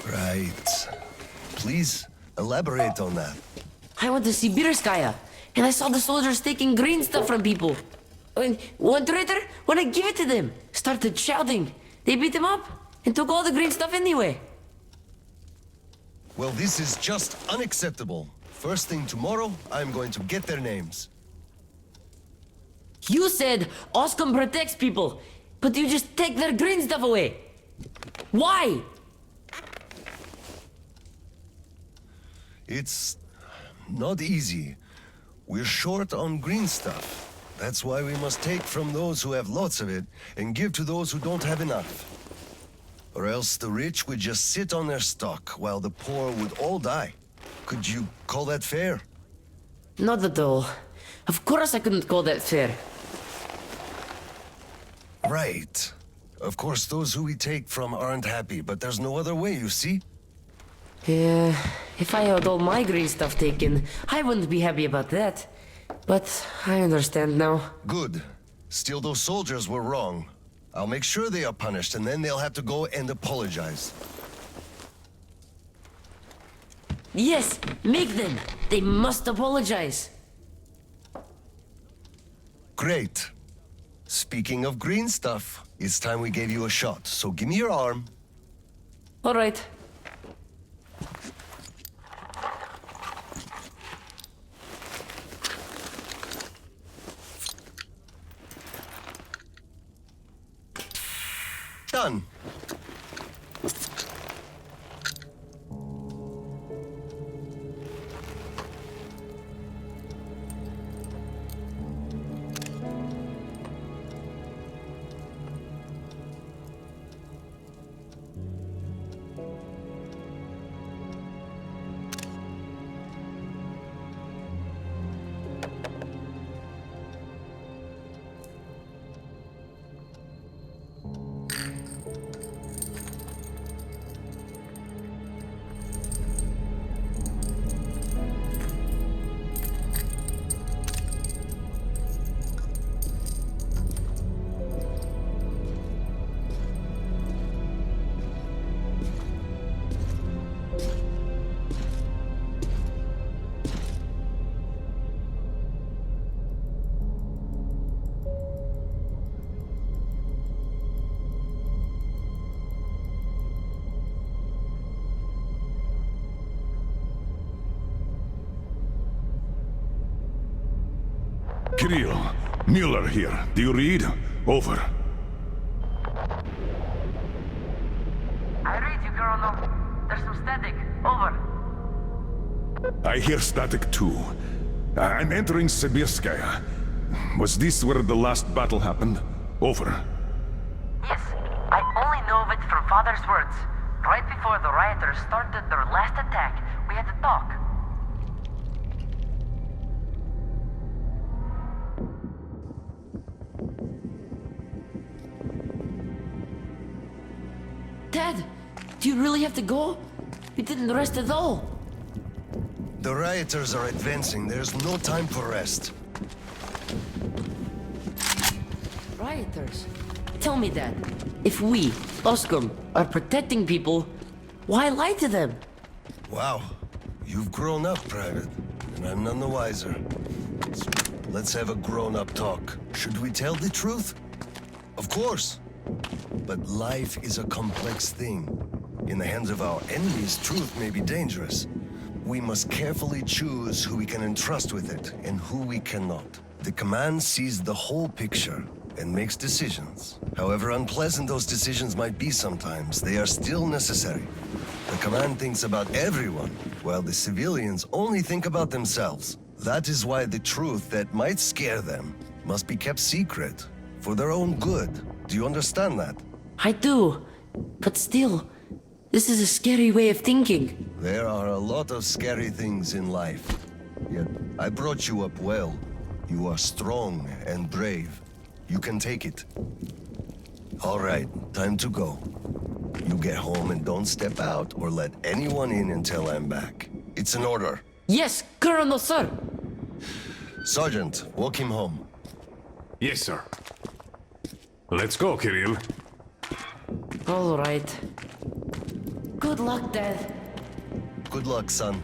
Right. Please, elaborate on that. I went to Sibirskaya, and I saw the soldiers taking green stuff from people. And one traitor, when I give it to them, started shouting. They beat him up and took all the green stuff anyway. Well, this is just unacceptable. First thing tomorrow, I'm going to get their names. You said Oscom protects people, but you just take their green stuff away. Why? It's not easy. We're short on green stuff. That's why we must take from those who have lots of it and give to those who don't have enough. Or else the rich would just sit on their stock while the poor would all die. Could you call that fair? Not at all. Of course I couldn't call that fair. Right. Of course, those who we take from aren't happy, but there's no other way, you see? Yeah, if I had all my green stuff taken, I wouldn't be happy about that. But I understand now. Good. Still, those soldiers were wrong. I'll make sure they are punished, and then they'll have to go and apologize. Yes, make them. They must apologize. Great. Speaking of green stuff, it's time we gave you a shot, so give me your arm. All right. Done. Kirill, Mueller here. Do you read? Over. I read you, Colonel. There's some static. Over. I hear static too. I'm entering Sibirskaya. Was this where the last battle happened? Over. Yes, I only know of it from Father's words. Right before the rioters started their last attack, we had to talk. Dad, do you really have to go? You didn't rest at all. The rioters are advancing. There's no time for rest. Rioters? Tell me, Dad. If we, Oscom, are protecting people, why lie to them? Wow. You've grown up, Private, and I'm none the wiser. So let's have a grown-up talk. Should we tell the truth? Of course. But life is a complex thing. In the hands of our enemies, truth may be dangerous. We must carefully choose who we can entrust with it and who we cannot. The command sees the whole picture and makes decisions. However unpleasant those decisions might be sometimes, they are still necessary. The command thinks about everyone, while the civilians only think about themselves. That is why the truth that might scare them must be kept secret, for their own good. Do you understand that? I do, but still, this is a scary way of thinking. There are a lot of scary things in life. Yet, I brought you up well. You are strong and brave. You can take it. All right, time to go. You get home and don't step out or let anyone in until I'm back. It's an order. Yes, Colonel, sir. Sergeant, walk him home. Yes, sir. Let's go, Kirill. All right. Good luck, Dad. Good luck, son.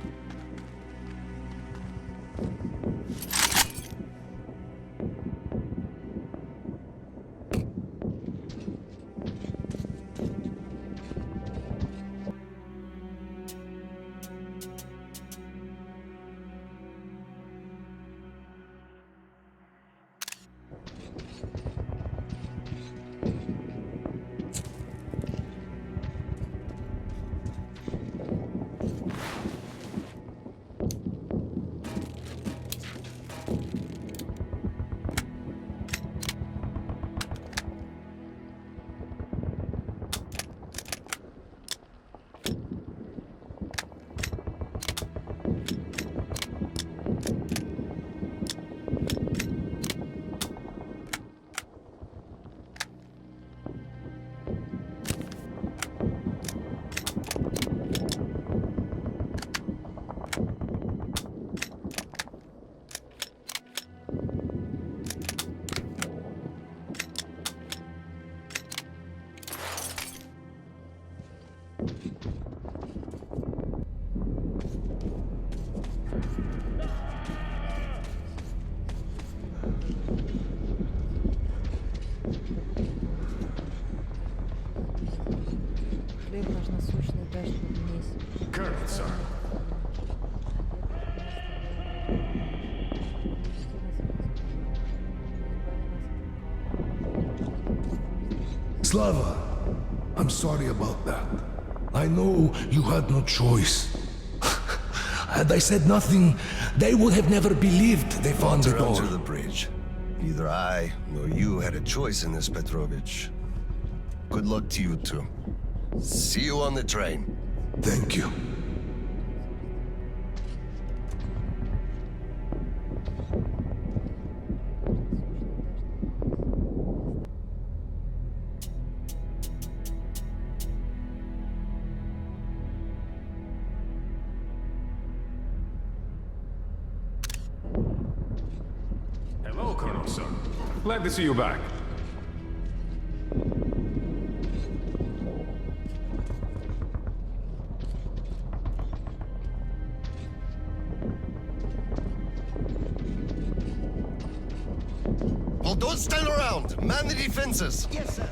Colonel, sir. Slava, I'm sorry about that. I know you had no choice. Had I said nothing, they would have never believed they found the door. Under the bridge. Neither I nor you had a choice in this, Petrovich. Good luck to you two. See you on the train. Thank you. Hello, Colonel, sir. Glad to see you back. Well, don't stand around. Man the defenses. Yes, sir.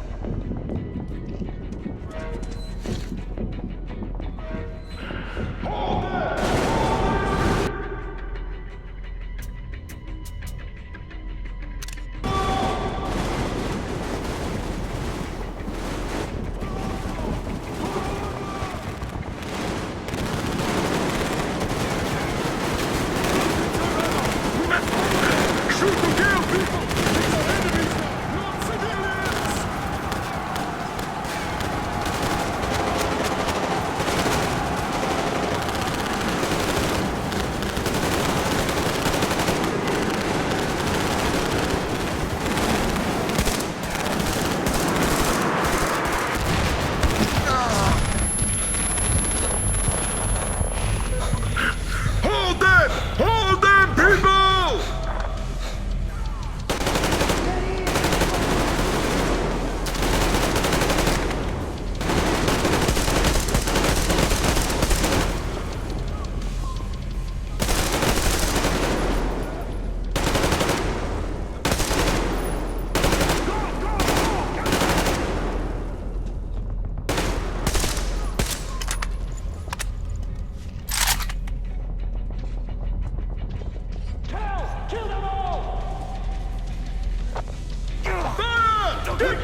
Clear.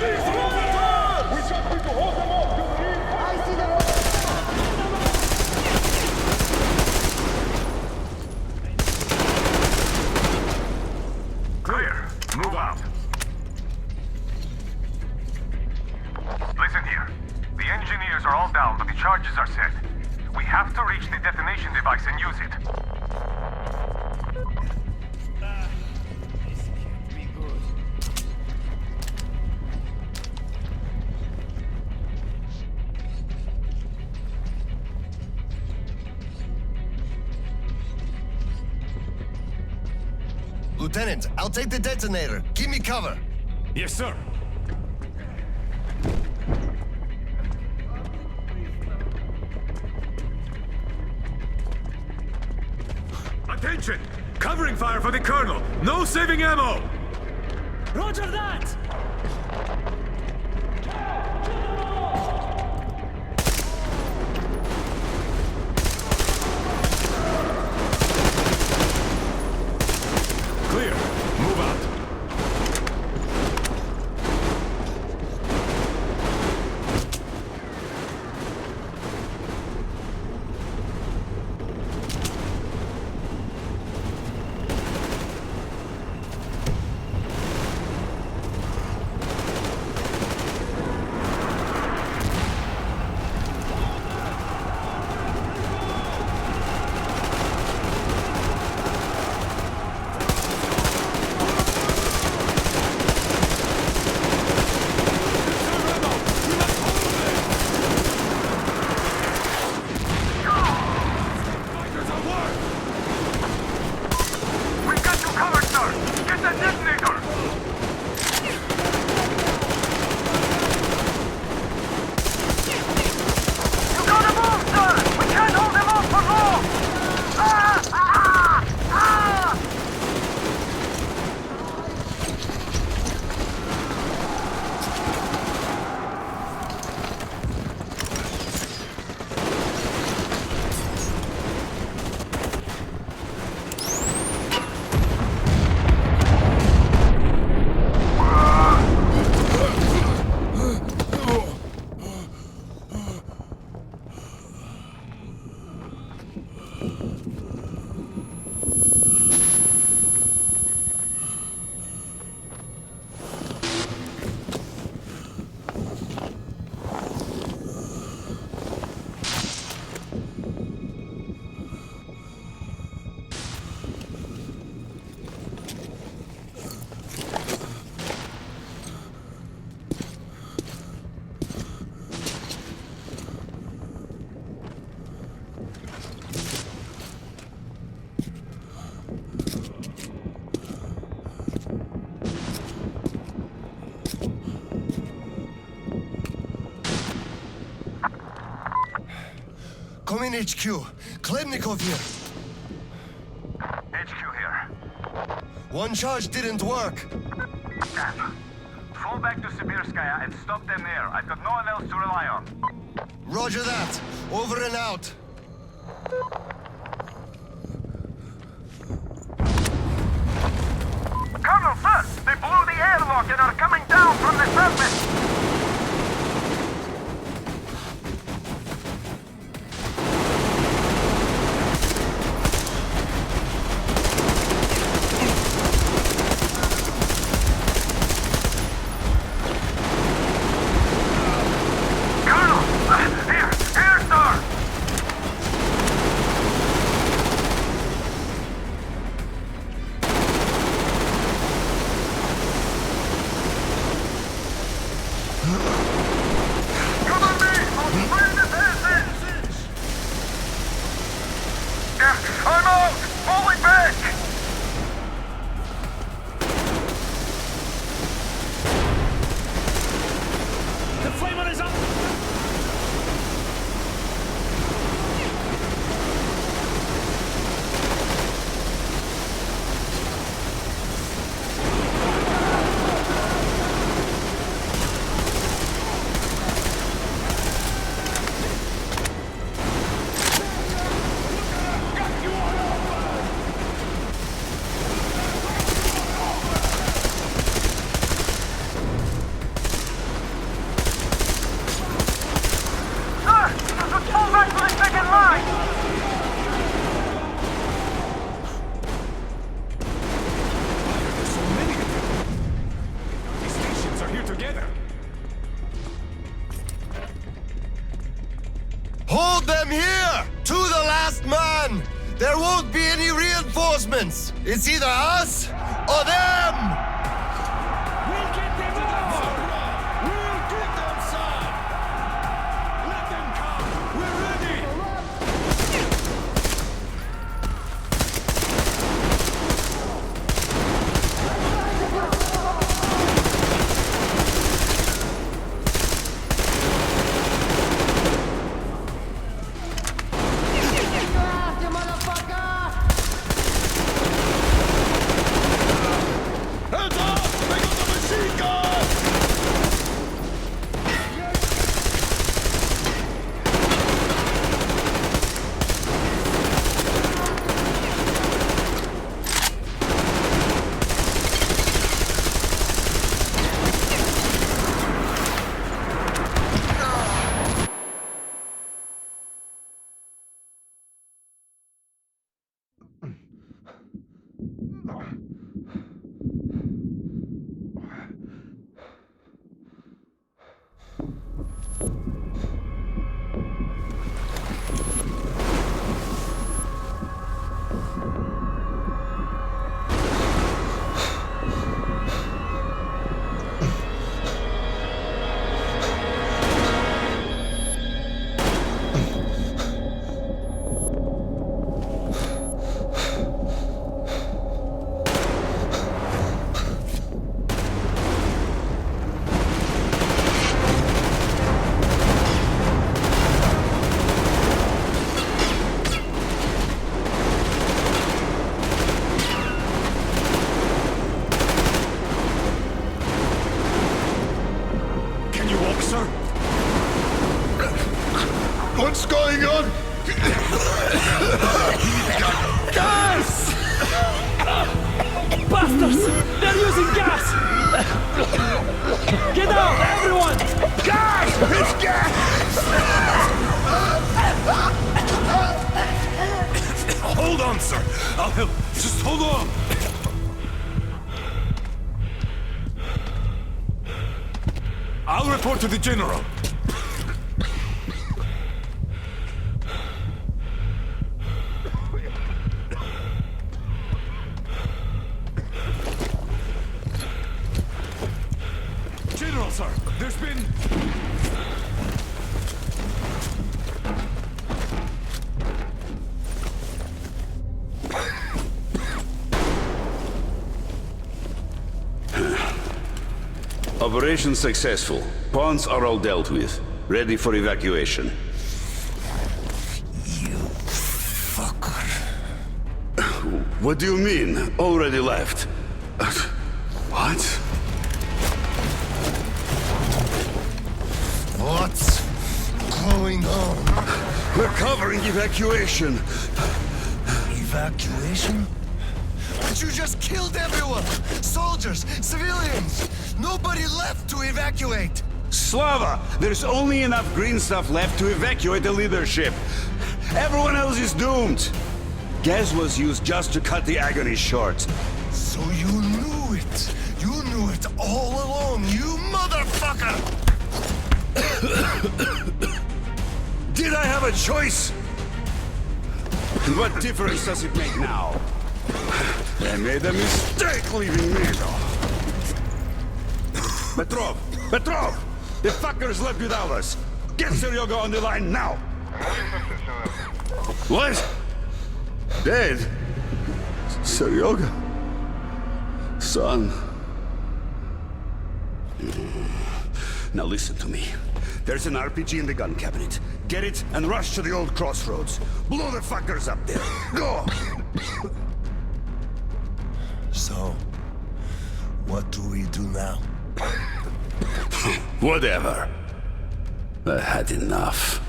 Move out. Listen here. The engineers are all down, but the charges are set. We have to reach the detonation device and use it. Lieutenant, I'll take the detonator. Give me cover. Yes, sir. Attention! Covering fire for the Colonel! No saving ammo! Roger that! Clear. Move out. Come in, HQ. Khlebnikov here. HQ here. One charge didn't work. Damn. Fall back to Sibirskaya and stop them there. I've got no one else to rely on. Roger that. Over and out. Colonel, sir! They blew the airlock and are coming down from the surface! Colonel! Here, sir! won't be any reinforcements. It's either us or them. We'll get them out! We'll get them, son! Let them come! We're ready! Hands up! They got the machine gun! Can you walk, sir? What's going on? Gas! Bastards! They're using gas! Get out, everyone! Gas! It's gas! Hold on, sir. I'll help. Just hold on. I'll report to the general. General, sir, there's been... Operation successful. Pawns are all dealt with. Ready for evacuation. What do you mean? Already left? What? What's going on? We're covering evacuation. Evacuation? But you just killed everyone! Soldiers, civilians! Nobody left to evacuate! Slava, there's only enough green stuff left to evacuate the leadership. Everyone else is doomed. Gas was used just to cut the agony short. So you knew it! You knew it all along, you motherfucker! Did I have a choice? And what difference does it make now? I made a mistake leaving me. Petrov! Petrov! The fuckers left without us! Get Seryoga on the line now! What? Dead? Seryoga? Son? Now listen to me. There's an RPG in the gun cabinet. Get it and rush to the old crossroads. Blow the fuckers up there. Go! So, what do we do now? Whatever. I had enough.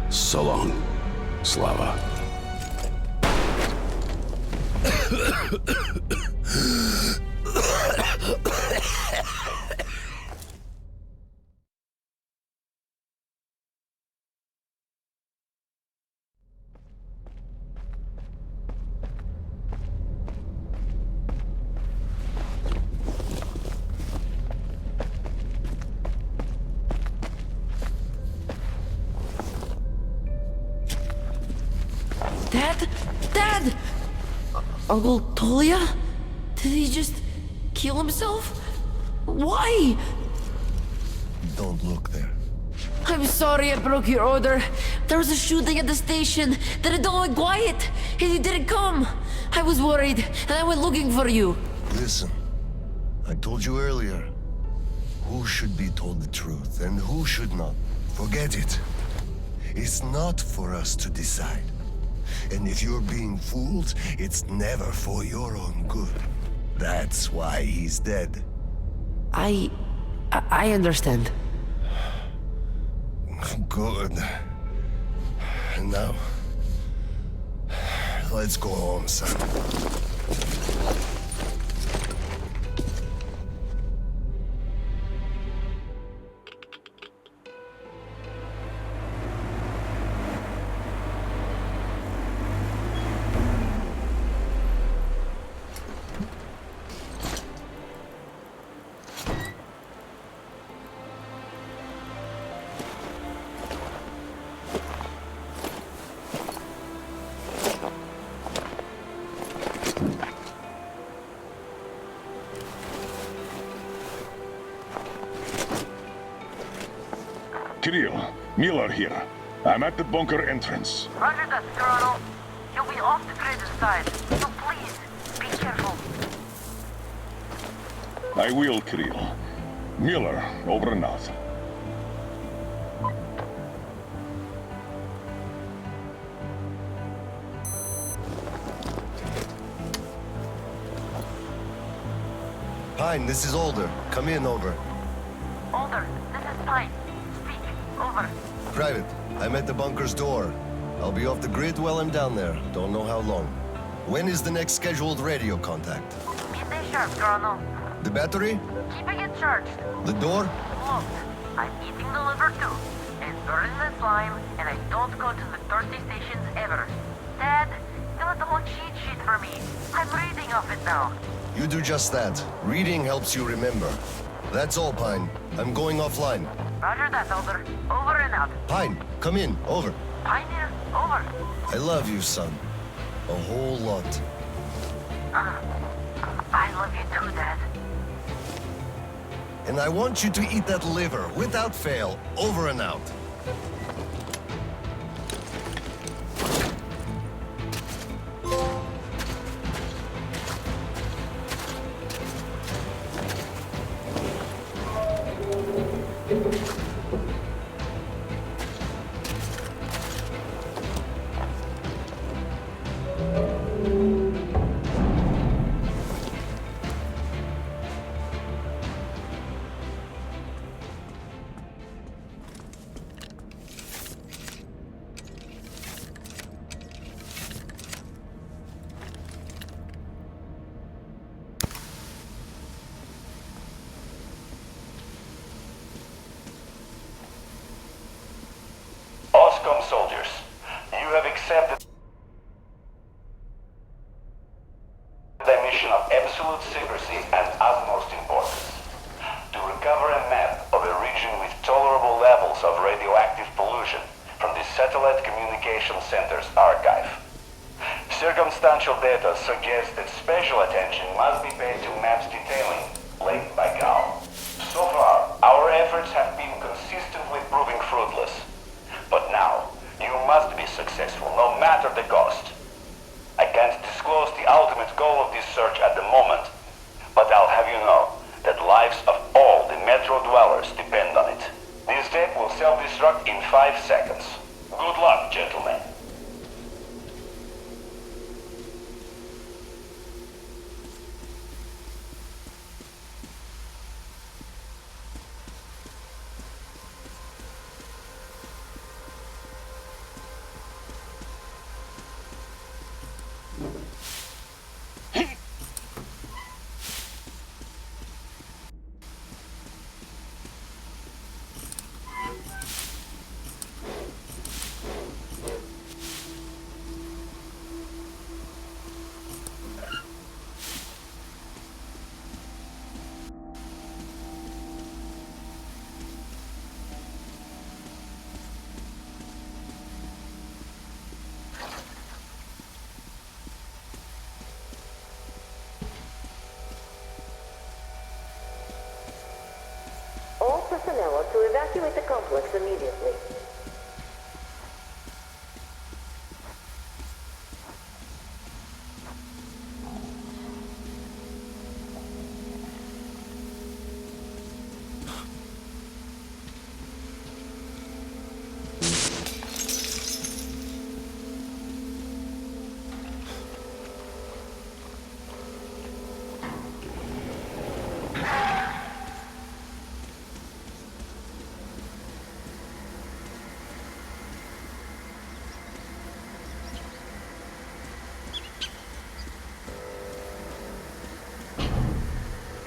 So long, Slava. Dad? Dad! Uncle Tolia? Did he just kill himself? Why? Don't look there. I'm sorry I broke your order. There was a shooting at the station. Then it all went quiet, and you didn't come. I was worried, and I went looking for you. Listen, I told you earlier. Who should be told the truth and who should not? Forget it. It's not for us to decide. And if you're being fooled, it's never for your own good. That's why he's dead. I understand. Good. And now, let's go home, son. Kirill, Miller here. I'm at the bunker entrance. Roger that, Colonel. You'll be off the grid side, so please, be careful. I will, Kirill. Miller, over and out. Pine, this is Alder. Come in, over. Alder, this is Pine. Speak, over. Private, I'm at the bunker's door. I'll be off the grid while I'm down there. Don't know how long. When is the next scheduled radio contact? Midday sharp, Colonel. The battery? Keeping it charged. The door? Look, I'm eating the liver too. And burning the slime, and I don't go to the thirsty stations ever. Dad, you left a whole cheat sheet for me. I'm reading off it now. You do just that. Reading helps you remember. That's all, Pine. I'm going offline. Roger that, Alder. Over and out. Pine, come in. Over. Pioneer, over. I love you, son. A whole lot. I love you too, Dad. And I want you to eat that liver, without fail, over and out. OSCOM soldiers, you have accepted the mission of absolute secrecy and utmost importance to recover a map of a region with tolerable levels of radioactive pollution from the Satellite Communication Center's archive. Circumstantial data suggests that special attention must be paid to maps detailing Lake Baikal. So far, our efforts have been consistently proving fruitless. But now, you must be successful, no matter the cost. I can't disclose the ultimate goal of this search at the moment, but I'll have you know that lives of all the Metro dwellers depend on it. This tape will self-destruct in 5 seconds. Good luck, gentlemen. personnel to evacuate the complex immediately.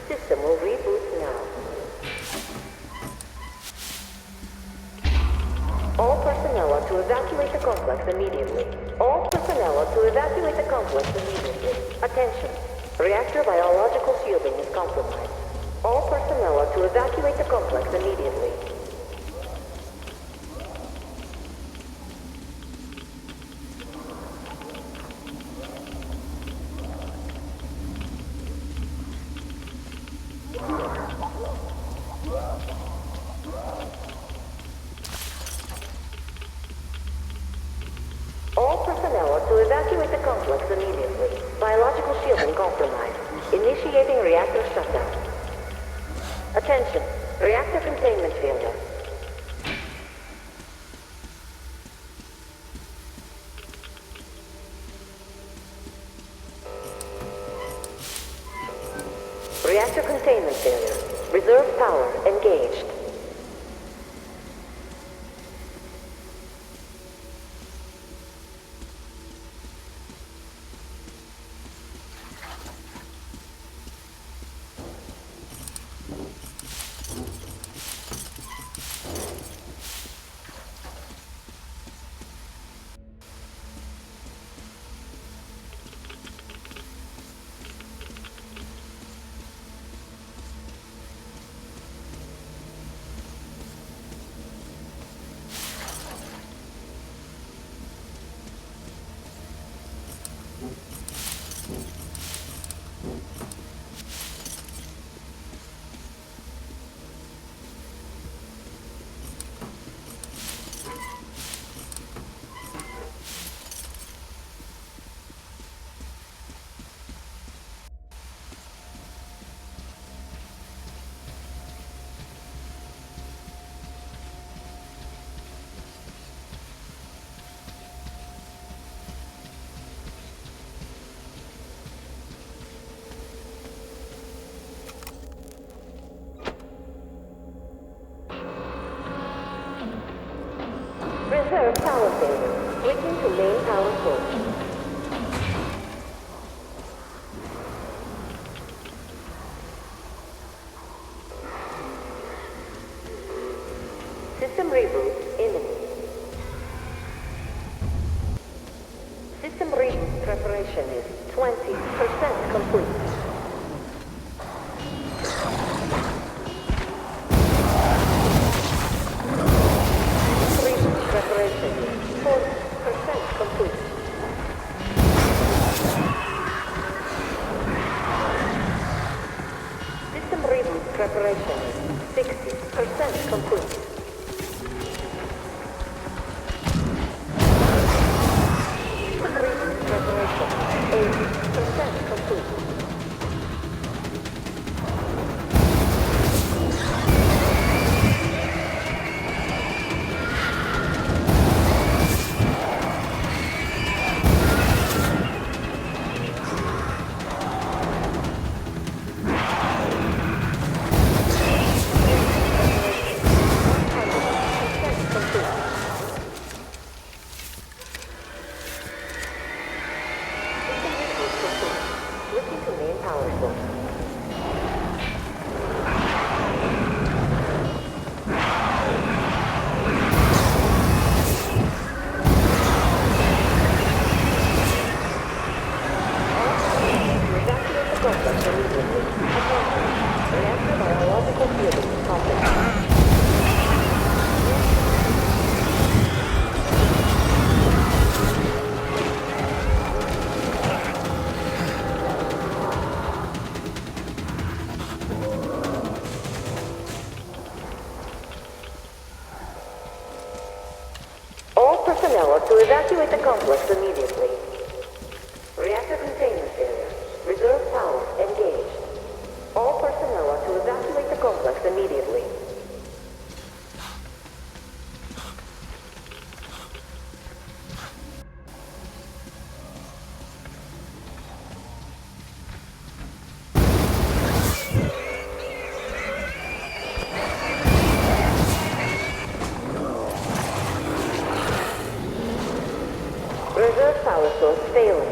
System will reboot now. All personnel are to evacuate the complex immediately. All personnel are to evacuate the complex immediately. Attention. Reactor biological shielding is compromised. All personnel are to evacuate the complex immediately. All personnel are to evacuate the complex immediately. Biological shielding compromised. Initiating reactor shutdown. Attention. Reactor containment failure. Reactor containment failure. Reserve power engaged. Reserve power failure. Switching to main power source. System reboot imminent. System reboot preparation is 20% complete. Preparation is 40% complete. System reboot preparation is 60% complete. System reboot preparation 80% complete. personnel are to evacuate the complex immediately. Reactor containment failure. Reserve power engaged. All personnel are to evacuate the complex immediately. Reserve power source failing.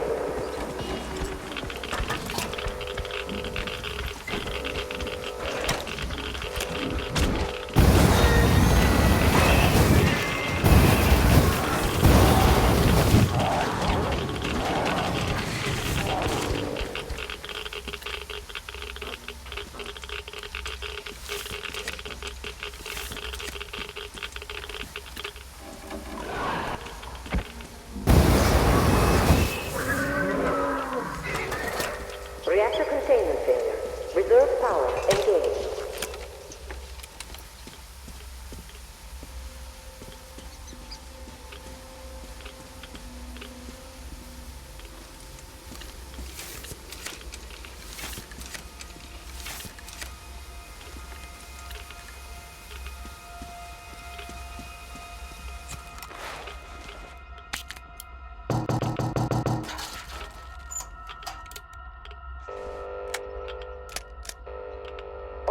Reactor containment failure. Reserve power engaged.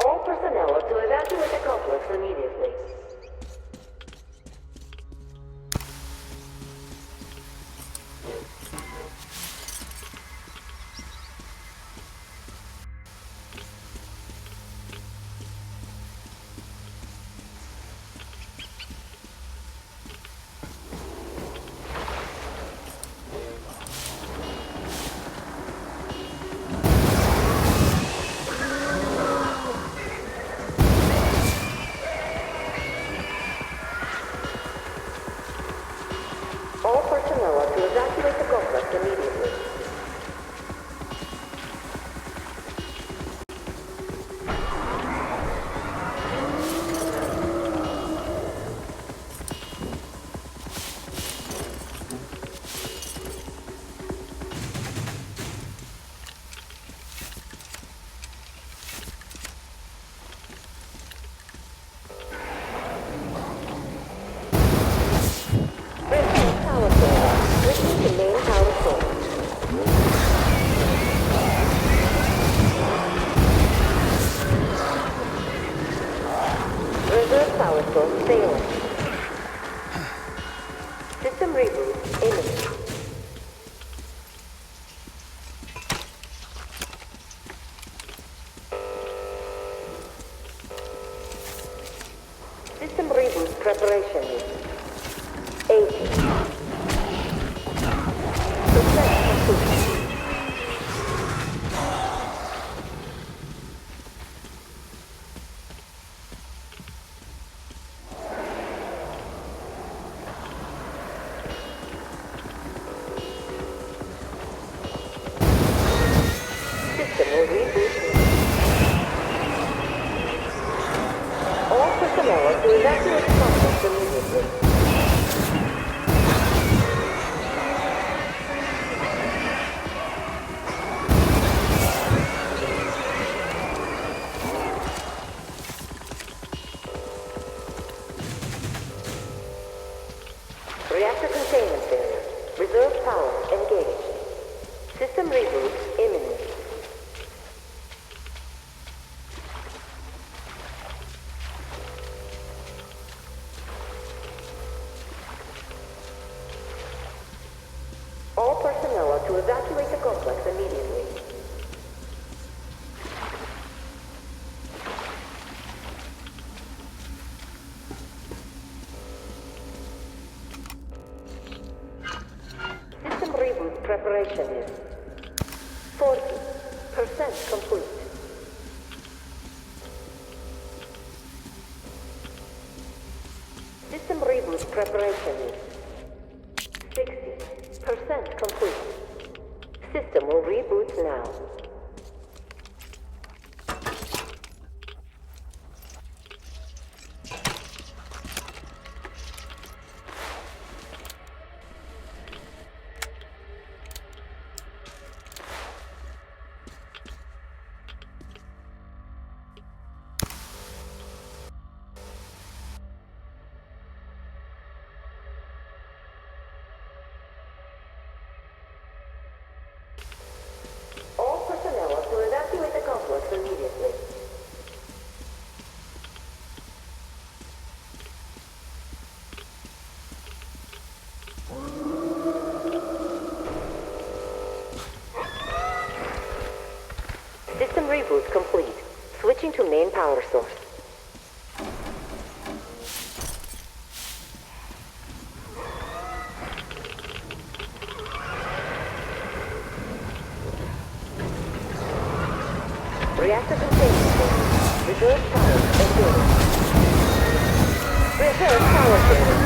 All personnel are to evacuate the complex immediately. All personnel are to evacuate the complex immediately. Resume power source. Switching to main power source. Reserve power source failing. System reboot imminent. System reboot preparation is 80. Percent complete. System will reboot. All personnel are to evacuate the complex immediately. Reactor containment failure. Reserve power engaged. System reboot imminent. All personnel are to evacuate the complex immediately. System reboot preparation is 40% complete. System reboot preparation is 60% complete. System will reboot now. complex immediately. System reboot complete. Switching to main power source. Reactor containment station. Reserve power activated. Reserve power station.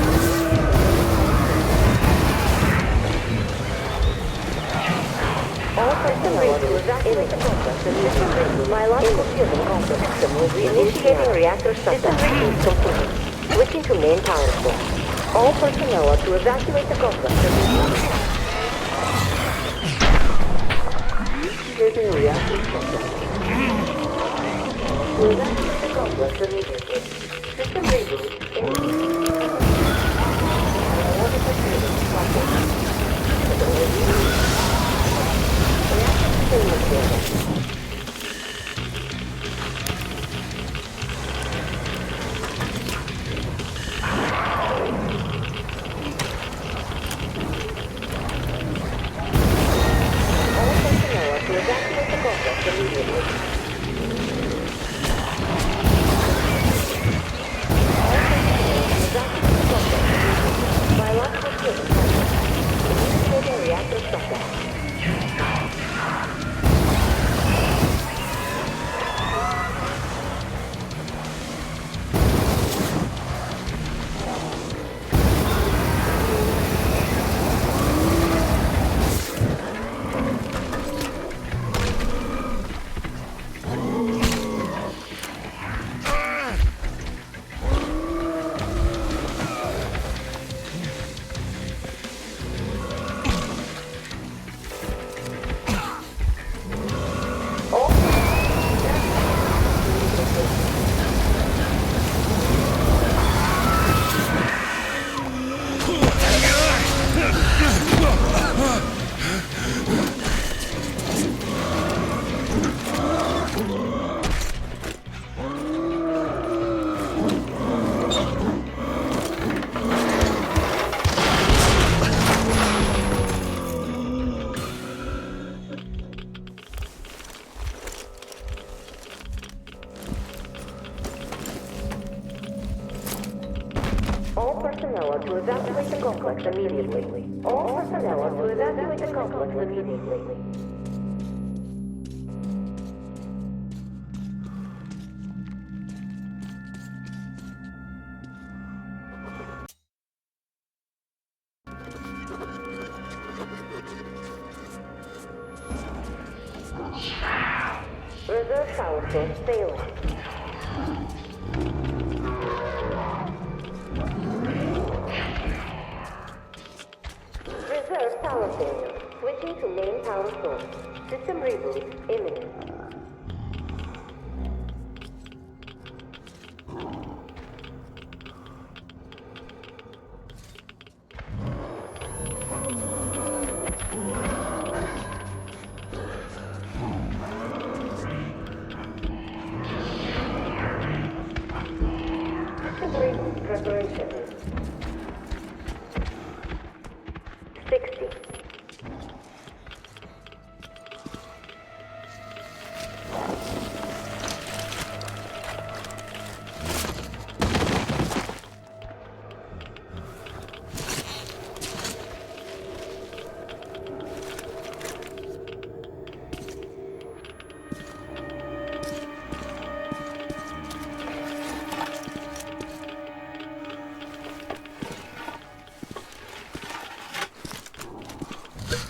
All personnel to evacuate the complex and system reboot. Biological fusion complex system will be initiating reactor shutdown. System reboot complete. Switching to main power source. All personnel are to evacuate the complex immediately. Initiating reactor shutdown. To evacuate the complex immediately. System reboot in. Biological fusion complex. To evacuate the complex immediately. All personnel are to evacuate the complex immediately. Reserve power source failing. Reserve power failure. Switching to main power source. System reboot imminent. System reboot preparation. 60.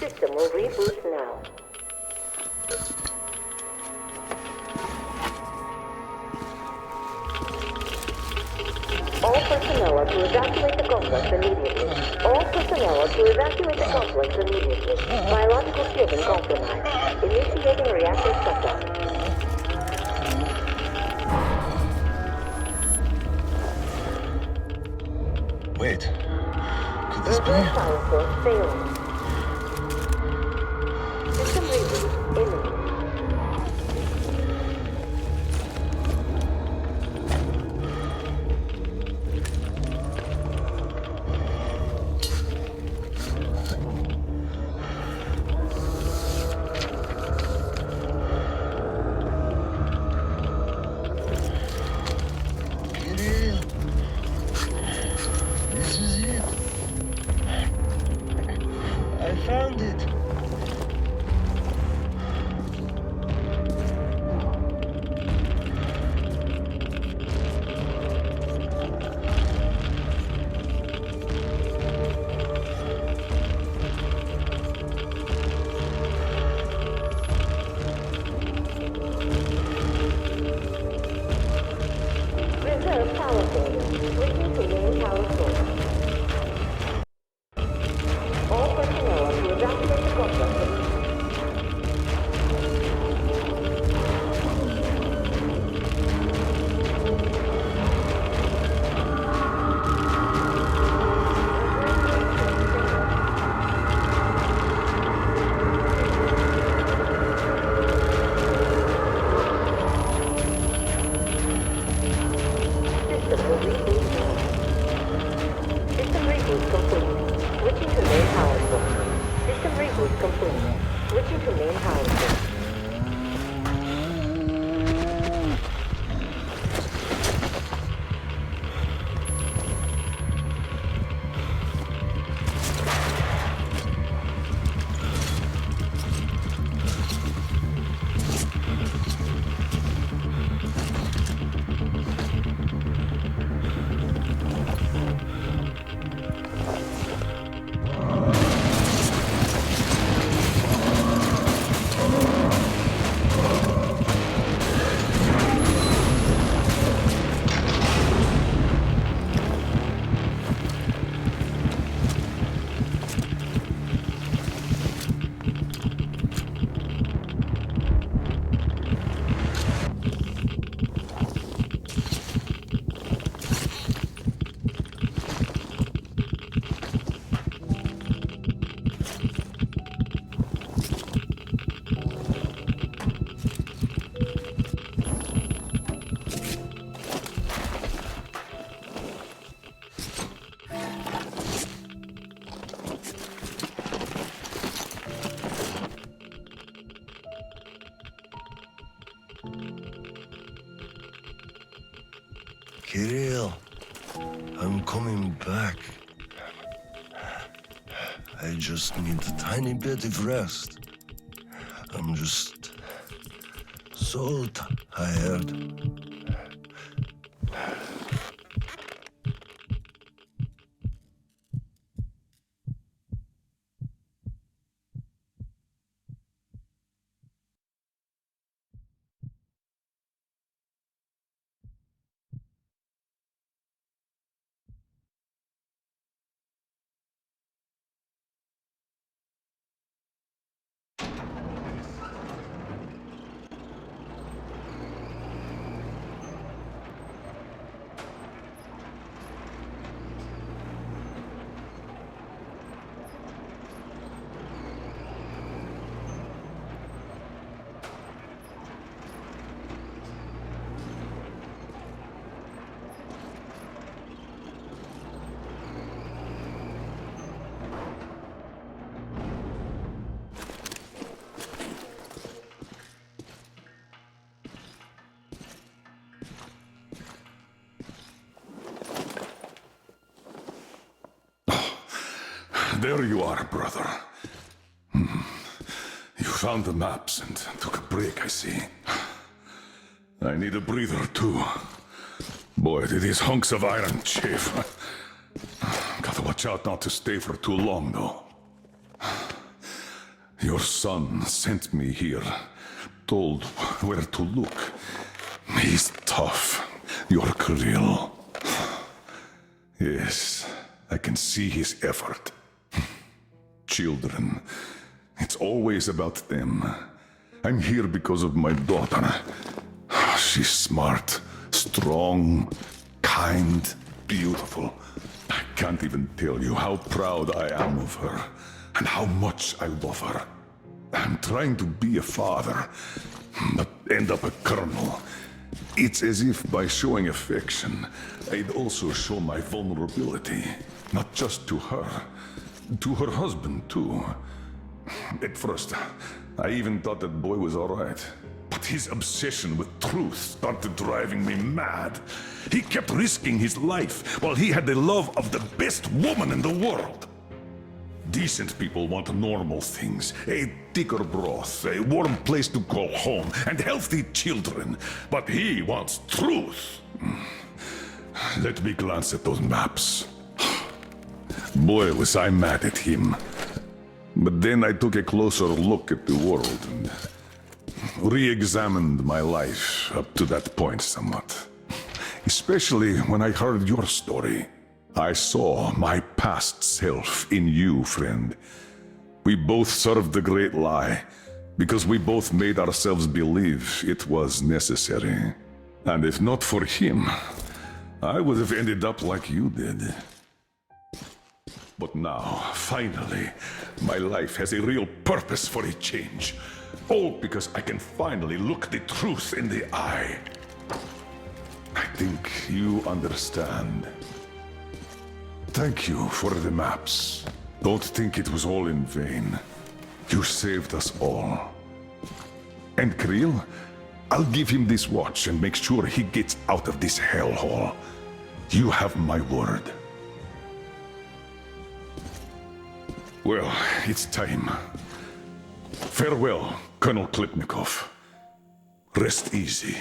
System will reboot now. All personnel are to evacuate the complex immediately. All personnel are to evacuate the complex immediately. Biological fusion compromised. Initiating reactor shutdown. Wait. Could this be? Power source failing. System reboot imminent. I found it. Reserve power failure. Switching to main power source. All personnel are to evacuate the complex. System will reboot now. System reboot complete. Switching to main power source. System reboot complete. Switching to main power source. Kirill, I'm coming back. I just need a tiny bit of rest. I'm just so tired. There you are, brother. You found the maps and took a break, I see. I need a breather, too. Boy, do these hunks of iron chafe. Gotta watch out not to stay for too long, though. Your son sent me here, told where to look. He's tough, your Kirill. Yes, I can see his effort. Children, it's always about them. I'm here because of my daughter. She's smart, strong, kind, beautiful. I can't even tell you how proud I am of her and how much I love her. I'm trying to be a father, but end up a colonel. It's as if by showing affection, I'd also show my vulnerability, not just to her husband too. At first, I even thought that boy was all right. But his obsession with truth started driving me mad. He kept risking his life while he had the love of the best woman in the world. Decent people want normal things. A thicker broth, a warm place to call home, and healthy children. But he wants truth. Let me glance at those maps. Boy, was I mad at him. But then I took a closer look at the world and re-examined my life up to that point somewhat. Especially when I heard your story. I saw my past self in you, friend. We both served the great lie, because we both made ourselves believe it was necessary. And if not for him, I would have ended up like you did. But now, finally, my life has a real purpose for a change. All because I can finally look the truth in the eye. I think you understand. Thank you for the maps. Don't think it was all in vain. You saved us all. And Creel, I'll give him this watch and make sure he gets out of this hellhole. You have my word. Well, it's time. Farewell, Colonel Klipnikov. Rest easy.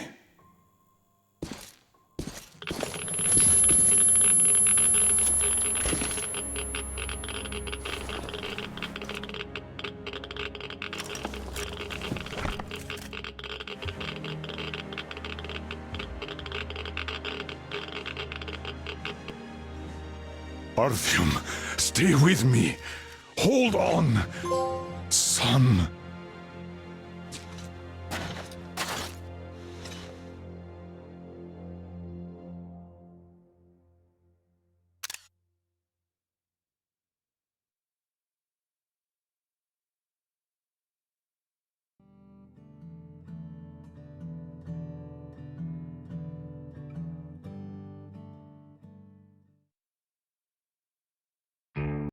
Artyom, stay with me. Hold on, son.